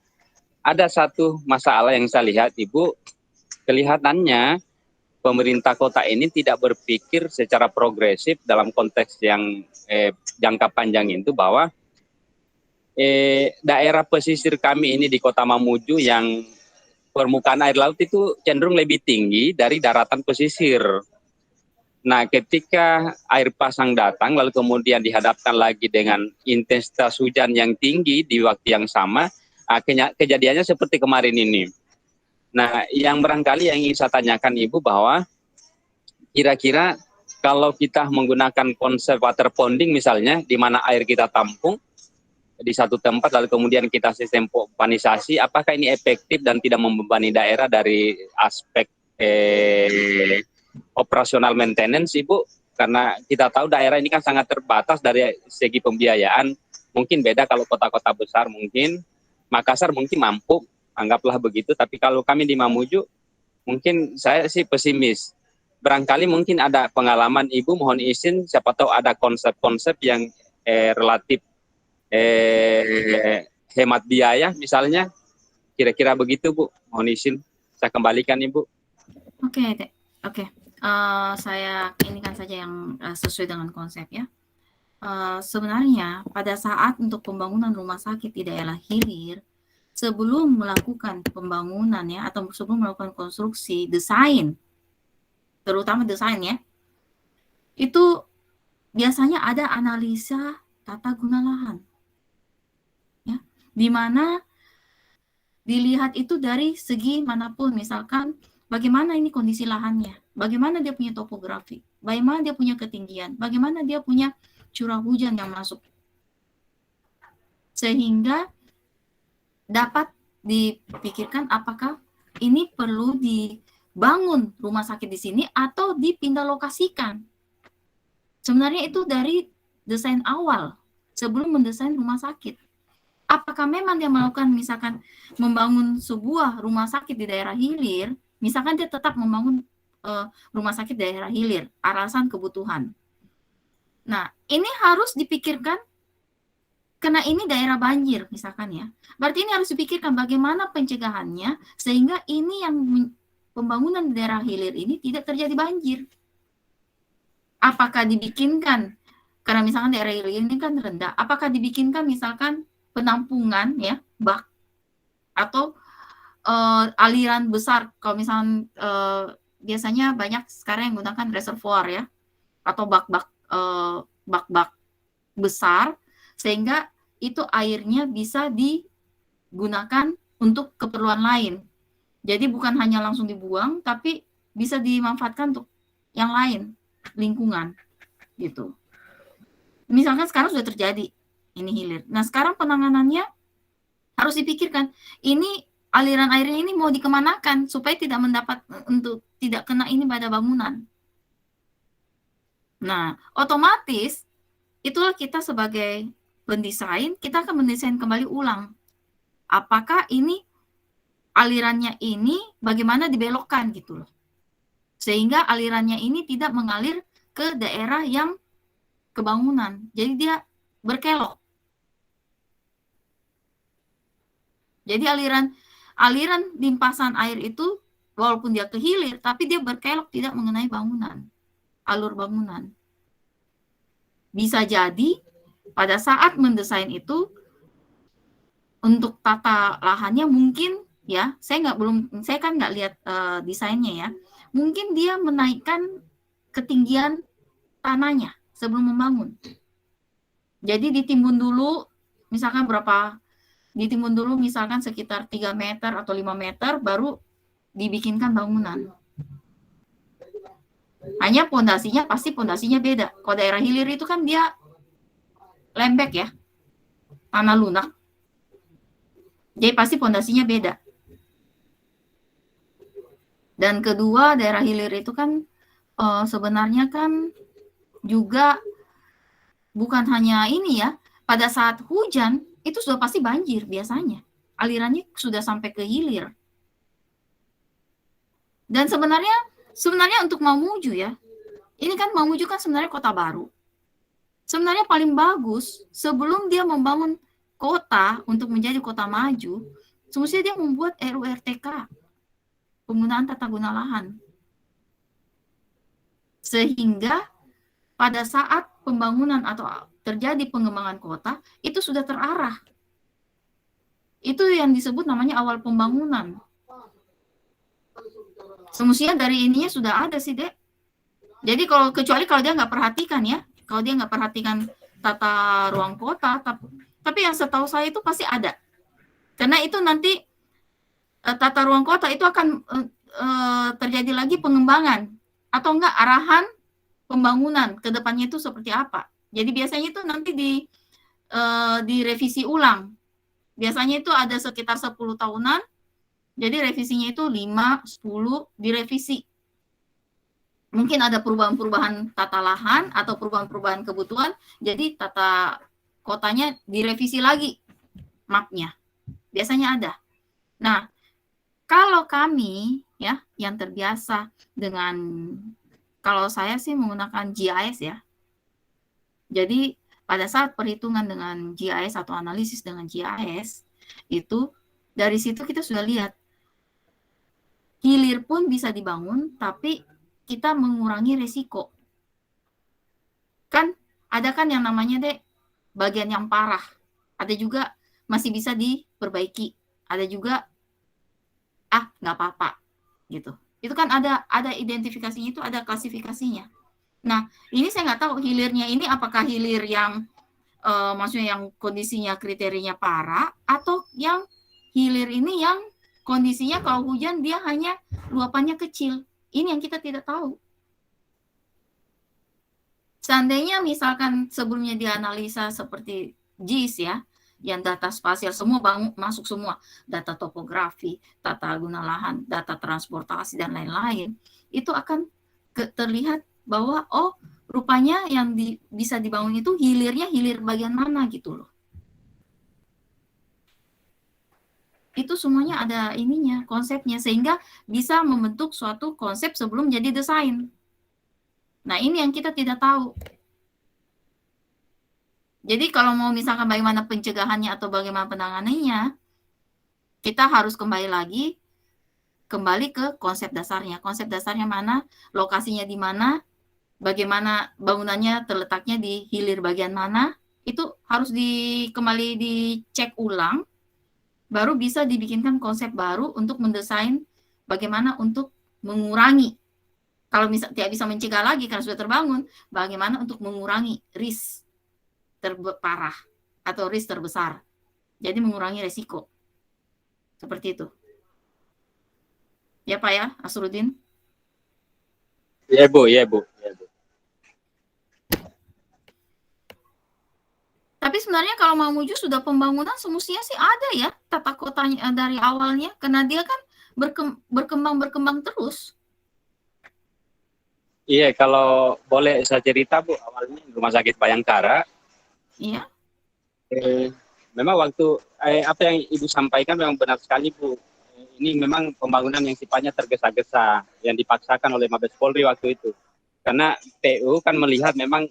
ada satu masalah yang saya lihat Ibu, kelihatannya pemerintah kota ini tidak berpikir secara progresif dalam konteks yang jangka panjang itu, bahwa daerah pesisir kami ini di Kota Mamuju yang permukaan air laut itu cenderung lebih tinggi dari daratan pesisir. Nah, ketika air pasang datang lalu kemudian dihadapkan lagi dengan intensitas hujan yang tinggi di waktu yang sama, kejadiannya seperti kemarin ini. Nah, yang barangkali yang ingin saya tanyakan Ibu, bahwa kira-kira kalau kita menggunakan konsep waterponding misalnya, di mana air kita tampung di satu tempat lalu kemudian kita sistem pompanisasi, apakah ini efektif dan tidak membebani daerah dari aspek operasional maintenance Ibu? Karena kita tahu daerah ini kan sangat terbatas dari segi pembiayaan. Mungkin beda kalau kota-kota besar, mungkin Makassar mungkin mampu, anggaplah begitu. Tapi kalau kami di Mamuju, mungkin saya sih pesimis. Barangkali mungkin ada pengalaman Ibu, mohon izin, siapa tahu ada konsep-konsep yang relatif hemat biaya misalnya, kira-kira begitu Bu. Mohon izin, saya kembalikan Ibu. Oke. Saya inikan saja yang sesuai dengan konsep ya. Sebenarnya pada saat untuk pembangunan rumah sakit di daerah hilir, sebelum melakukan pembangunan ya, atau sebelum melakukan konstruksi, desain, terutama desain ya, itu biasanya ada analisa tata guna lahan, ya, di mana dilihat itu dari segi manapun, misalkan bagaimana ini kondisi lahannya, bagaimana dia punya topografi, bagaimana dia punya ketinggian, bagaimana dia punya curah hujan yang masuk, sehingga dapat dipikirkan apakah ini perlu dibangun rumah sakit di sini atau dipindah lokasikan. Sebenarnya itu dari desain awal sebelum mendesain rumah sakit. apakah memang dia melakukan misalkan membangun sebuah rumah sakit di daerah hilir, misalkan dia tetap membangun rumah sakit daerah hilir, alasan kebutuhan. Nah, ini harus dipikirkan karena ini daerah banjir misalkan ya. Berarti ini harus dipikirkan bagaimana pencegahannya sehingga ini yang pembangunan di daerah hilir ini tidak terjadi banjir. Apakah dibikinkan, karena misalkan daerah hilir ini kan rendah, apakah dibikinkan misalkan penampungan ya, bak atau aliran besar, kalau misalkan biasanya banyak sekarang yang menggunakan reservoir ya, atau bak-bak besar, sehingga itu airnya bisa digunakan untuk keperluan lain. Jadi bukan hanya langsung dibuang, tapi bisa dimanfaatkan untuk yang lain, lingkungan, gitu. Misalkan sekarang sudah terjadi, ini hilir. Nah sekarang penanganannya harus dipikirkan, ini aliran airnya ini mau dikemanakan supaya tidak tidak kena ini pada bangunan. Nah, otomatis itulah kita sebagai pendesain, kita akan mendesain kembali ulang. Apakah ini alirannya ini bagaimana dibelokkan gitu loh. Sehingga alirannya ini tidak mengalir ke daerah yang kebangunan. Jadi dia berkelok. Jadi aliran limpasan air itu walaupun dia ke hilir, tapi dia berkelok tidak mengenai bangunan, alur bangunan. Bisa jadi pada saat mendesain itu untuk tata lahannya mungkin ya, saya kan nggak lihat desainnya ya, mungkin dia menaikkan ketinggian tanahnya sebelum membangun. Jadi ditimbun dulu, misalkan ditimbun dulu misalkan sekitar 3 meter atau 5 meter, baru dibikinkan bangunan. Hanya pasti pondasinya beda. Kalau daerah hilir itu kan dia lembek ya, tanah lunak. Jadi pasti pondasinya beda. Dan kedua, daerah hilir itu kan sebenarnya kan juga bukan hanya ini ya, pada saat hujan itu sudah pasti banjir biasanya. Alirannya sudah sampai ke hilir. Dan sebenarnya untuk Mamuju ya, ini kan Mamuju kan sebenarnya kota baru. Sebenarnya paling bagus sebelum dia membangun kota untuk menjadi kota maju, semestinya dia membuat RURTK, penggunaan tata guna lahan. Sehingga pada saat pembangunan atau terjadi pengembangan kota, itu sudah terarah. Itu yang disebut namanya awal pembangunan. Semestinya dari ininya sudah ada sih, Dek. Jadi kecuali kalau dia nggak perhatikan ya, kalau dia nggak perhatikan tata ruang kota, tapi yang setahu saya itu pasti ada. Karena itu nanti tata ruang kota itu akan terjadi lagi pengembangan atau enggak arahan pembangunan ke depannya itu seperti apa. Jadi biasanya itu nanti direvisi ulang. Biasanya itu ada sekitar 10 tahunan. Jadi revisinya itu 5, 10 direvisi. Mungkin ada perubahan-perubahan tata lahan atau perubahan-perubahan kebutuhan. Jadi tata kotanya direvisi lagi mapnya. Biasanya ada. Nah, kalau kami ya yang terbiasa dengan, kalau saya sih menggunakan GIS ya. Jadi pada saat perhitungan dengan GIS atau analisis dengan GIS, itu dari situ kita sudah lihat hilir pun bisa dibangun, tapi kita mengurangi resiko. Kan ada kan yang namanya bagian yang parah, ada juga masih bisa diperbaiki, ada juga nggak apa-apa gitu. Itu kan ada identifikasinya, itu ada klasifikasinya. Nah, ini saya nggak tahu hilirnya ini apakah hilir yang maksudnya yang kondisinya kriterianya parah, atau yang hilir ini yang kondisinya kalau hujan dia hanya luapannya kecil. Ini yang kita tidak tahu. Seandainya misalkan sebelumnya dianalisa seperti GIS ya, yang data spasial semua masuk semua, data topografi, tata guna lahan, data transportasi dan lain-lain, itu akan terlihat bahwa rupanya yang bisa dibangun itu hilirnya hilir bagian mana gitu loh. Itu semuanya ada ininya, konsepnya, sehingga bisa membentuk suatu konsep sebelum jadi desain. Nah, ini yang kita tidak tahu. Jadi kalau mau misalkan bagaimana pencegahannya atau bagaimana penanganannya, kita harus kembali ke konsep dasarnya. Konsep dasarnya mana, lokasinya di mana, bagaimana bangunannya terletaknya di hilir bagian mana, itu harus kembali dicek ulang, baru bisa dibikinkan konsep baru untuk mendesain bagaimana untuk mengurangi. Kalau tidak bisa mencegah lagi karena sudah terbangun, bagaimana untuk mengurangi risk terparah atau risk terbesar. Jadi mengurangi resiko. Seperti itu. Ya Pak ya, Asrudin? Ya Bu, ya Bu. Ya, Bu. Tapi sebenarnya kalau Mamuju sudah pembangunan semestinya sih ada ya tata kotanya dari awalnya, karena dia kan berkembang terus. Iya, kalau boleh saya cerita Bu, awalnya Rumah Sakit Bayangkara. Iya. Memang waktu apa yang Ibu sampaikan memang benar sekali Bu. Ini memang pembangunan yang sifatnya tergesa-gesa yang dipaksakan oleh Mabes Polri waktu itu. Karena PU kan melihat memang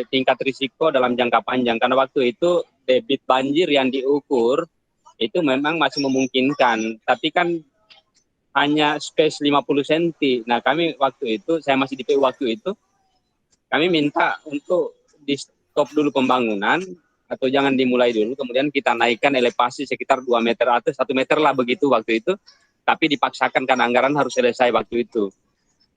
tingkat risiko dalam jangka panjang. Karena waktu itu debit banjir yang diukur itu memang masih memungkinkan. Tapi kan hanya space 50 cm. Nah kami waktu itu, saya masih di PU waktu itu, kami minta untuk di stop dulu pembangunan atau jangan dimulai dulu, kemudian kita naikkan elevasi sekitar 2 meter atau 1 meter lah begitu waktu itu, tapi dipaksakan karena anggaran harus selesai waktu itu.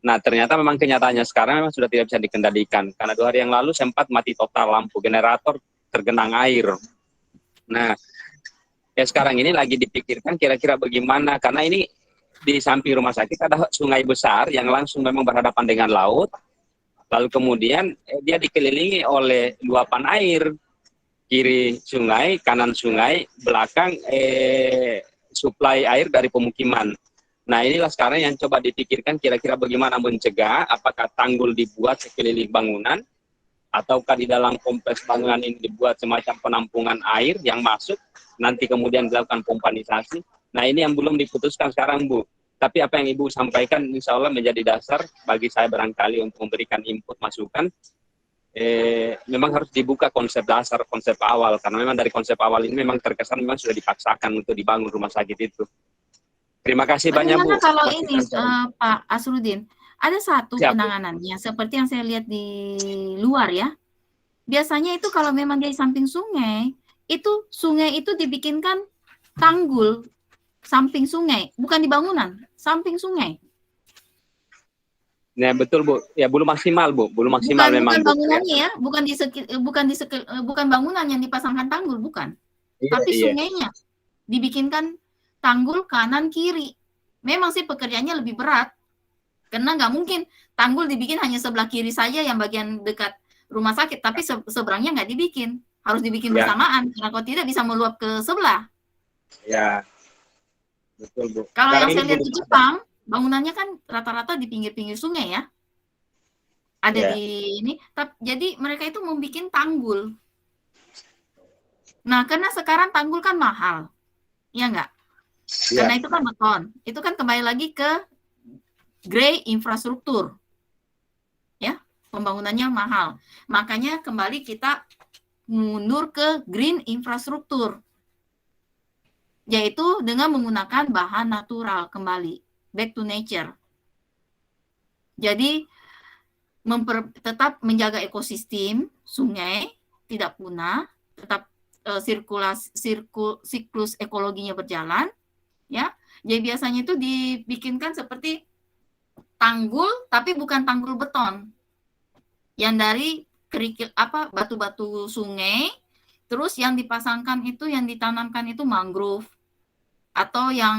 Nah ternyata memang kenyataannya sekarang memang sudah tidak bisa dikendalikan, karena 2 hari yang lalu sempat mati total lampu generator tergenang air. Nah ya sekarang ini lagi dipikirkan kira-kira bagaimana, karena ini di samping rumah sakit ada sungai besar yang langsung memang berhadapan dengan laut, lalu kemudian dia dikelilingi oleh luapan air, kiri sungai, kanan sungai, belakang suplai air dari pemukiman. Nah inilah sekarang yang coba dipikirkan kira-kira bagaimana mencegah, apakah tanggul dibuat sekeliling bangunan, ataukah di dalam kompleks bangunan ini dibuat semacam penampungan air yang masuk, nanti kemudian dilakukan pompanisasi. Nah ini yang belum diputuskan sekarang Bu. Tapi apa yang Ibu sampaikan insya Allah menjadi dasar bagi saya barangkali untuk memberikan input masukan. Memang harus dibuka konsep dasar, konsep awal, karena memang dari konsep awal ini memang terkesan memang sudah dipaksakan untuk dibangun rumah sakit itu. Terima kasih banyak Bu. Kalau ini Pak Asrudin, ada satu Siap, penanganannya seperti yang saya lihat di luar ya. Biasanya itu kalau memang dia di samping sungai itu dibikinkan tanggul samping sungai, bukan di bangunan, samping sungai. Nah betul Bu, ya belum maksimal Bu, belum maksimal memang. Bukan bangunannya ya, bukan bangunan yang dipasangkan tanggul, bukan. Tapi sungainya dibikinkan tanggul kanan kiri. Memang sih pekerjaannya lebih berat, karena nggak mungkin tanggul dibikin hanya sebelah kiri saja yang bagian dekat rumah sakit, tapi seberangnya nggak dibikin, harus dibikin bersamaan, karena kalau tidak bisa meluap ke sebelah. Ya, betul Bu. Kalau yang saya lihat di Jepang, bangunannya kan rata-rata di pinggir-pinggir sungai ya. Ada di ini, jadi mereka itu membuat tanggul. Nah, karena sekarang tanggul kan mahal, ya enggak? Karena itu kan beton. Itu kan kembali lagi ke grey infrastruktur. Ya, pembangunannya mahal. Makanya kembali kita mundur ke green infrastruktur. Yaitu dengan menggunakan bahan natural kembali. Back to nature. Jadi tetap menjaga ekosistem sungai tidak punah, tetap siklus ekologinya berjalan, ya. Jadi biasanya itu dibikinkan seperti tanggul, tapi bukan tanggul beton, yang dari kerikil batu-batu sungai, terus yang dipasangkan itu yang ditanamkan itu mangrove, atau yang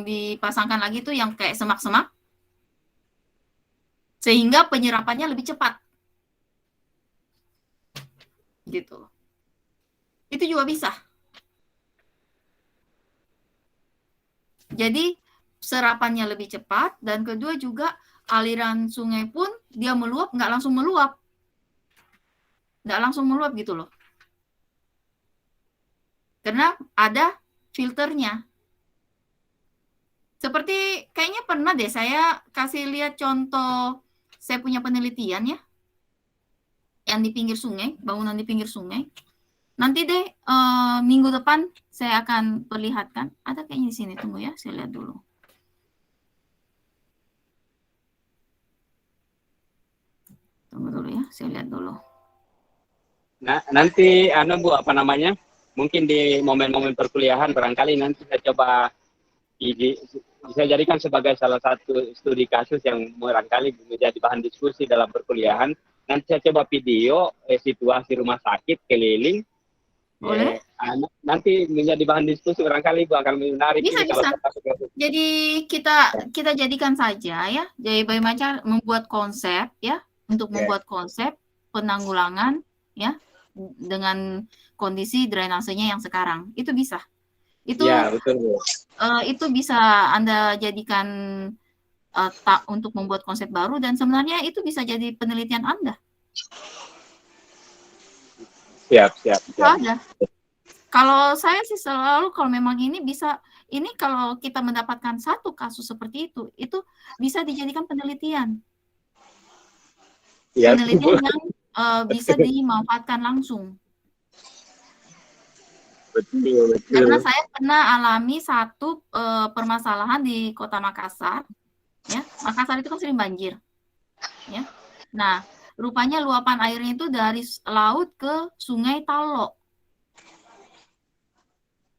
dipasangkan lagi itu yang kayak semak-semak, sehingga penyerapannya lebih cepat. Gitu. Itu juga bisa. Jadi serapannya lebih cepat, dan kedua juga aliran sungai pun dia meluap, nggak langsung meluap. Nggak langsung meluap gitu loh. Karena ada filternya. Seperti kayaknya pernah deh saya kasih lihat contoh, saya punya penelitian ya, yang di pinggir sungai, bangunan di pinggir sungai. Nanti deh minggu depan saya akan perlihatkan. Ada kayaknya di sini, tunggu ya, saya lihat dulu. Tunggu dulu ya, saya lihat dulu. Nah, nanti Bu apa namanya? Mungkin di momen-momen perkuliahan barangkali nanti saya coba bisa jadikan sebagai salah satu studi kasus yang barangkali menjadi bahan diskusi dalam perkuliahan. Nanti saya coba video situasi rumah sakit keliling. Boleh? Nanti menjadi bahan diskusi barangkali Bu akan menarik. Bisa, ini bisa. Kalau Jadi kita jadikan saja ya, jadi bagaimana membuat konsep ya, untuk membuat konsep penanggulangan ya dengan kondisi drainasenya yang sekarang. Itu bisa. Itu ya, betul Bu. Itu bisa Anda jadikan untuk membuat konsep baru, dan sebenarnya itu bisa jadi penelitian Anda. Siap. Ada. Kalau saya sih selalu kalau memang ini bisa, ini kalau kita mendapatkan satu kasus seperti itu bisa dijadikan penelitian. Ya, Penelitian yang bisa dimanfaatkan langsung. Betul. Karena saya pernah alami satu permasalahan di Kota Makassar. Ya, Makassar itu kan sering banjir. Ya. Nah, rupanya luapan airnya itu dari laut ke Sungai Talo.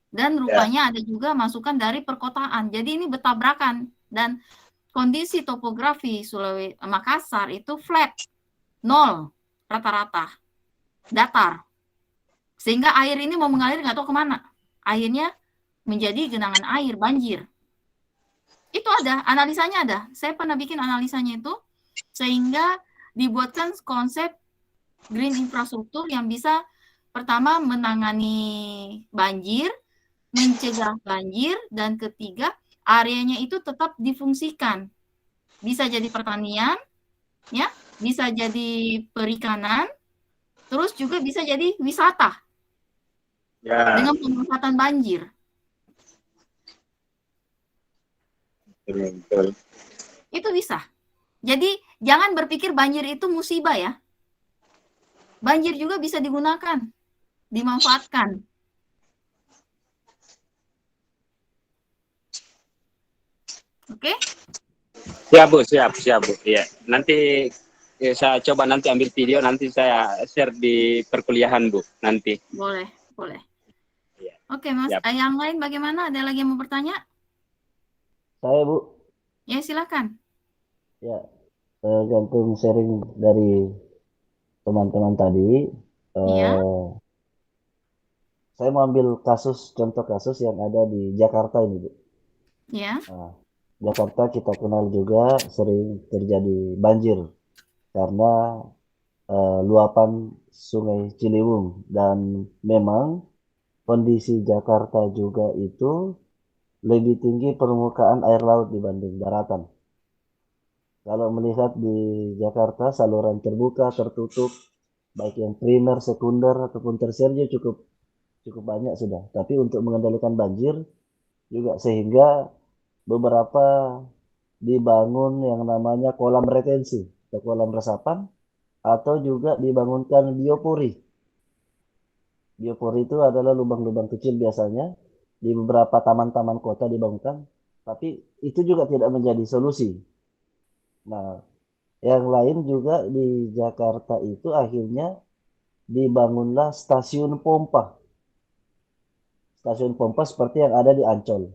Dan rupanya ada juga masukan dari perkotaan. Jadi ini bertabrakan, dan kondisi topografi Makassar itu flat, 0 rata-rata, datar. Sehingga air ini mau mengalir nggak tahu kemana. Akhirnya menjadi genangan air, banjir. Itu ada, analisanya ada. Saya pernah bikin analisanya itu, sehingga dibuatkan konsep green infrastruktur yang bisa pertama menangani banjir, mencegah banjir, dan ketiga areanya itu tetap difungsikan. Bisa jadi pertanian, ya, bisa jadi perikanan, terus juga bisa jadi wisata dengan pemanfaatan banjir. Betul. Itu bisa. Jadi jangan berpikir banjir itu musibah ya. Banjir juga bisa digunakan, dimanfaatkan. Oke? Siap Bu. Iya. Nanti saya coba nanti ambil video, nanti saya share di perkuliahan Bu nanti. Boleh. Ya. Oke Mas, yang lain bagaimana? Ada lagi yang mau bertanya? Saya Bu. Ya silakan. Ya, gantung sharing dari teman-teman tadi. Ya. Saya mau ambil contoh kasus yang ada di Jakarta ini Bu. Ya. Nah, Jakarta kita kenal juga sering terjadi banjir karena luapan Sungai Ciliwung, dan memang kondisi Jakarta juga itu lebih tinggi permukaan air laut dibanding daratan. Kalau melihat di Jakarta, saluran terbuka, tertutup, baik yang primer, sekunder, ataupun tersier cukup banyak sudah. Tapi untuk mengendalikan banjir juga, sehingga beberapa dibangun yang namanya kolam retensi atau kolam resapan, atau juga dibangunkan biopori. Biopori itu adalah lubang-lubang kecil biasanya di beberapa taman-taman kota dibangunkan, tapi itu juga tidak menjadi solusi. Nah, yang lain juga di Jakarta itu akhirnya dibangunlah stasiun pompa. Stasiun pompa seperti yang ada di Ancol.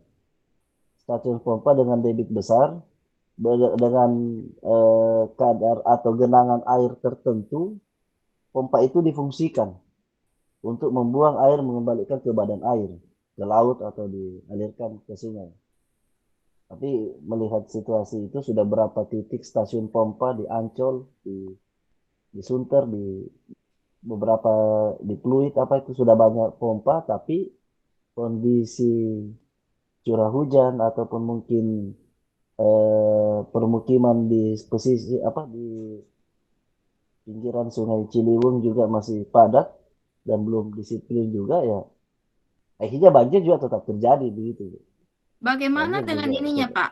Stasiun pompa dengan debit besar, dengan kadar atau genangan air tertentu, pompa itu difungsikan untuk membuang air, mengembalikan ke badan air, ke laut, atau dialirkan ke sungai. Tapi melihat situasi itu, sudah berapa titik stasiun pompa di Ancol, di Sunter, di beberapa di Pluit itu sudah banyak pompa, tapi kondisi curah hujan ataupun mungkin permukiman di pesisir di pinggiran Sungai Ciliwung juga masih padat dan belum disiplin juga, ya akhirnya banjir juga tetap terjadi begitu. Bagaimana Banjir dengan juga ininya, Pak?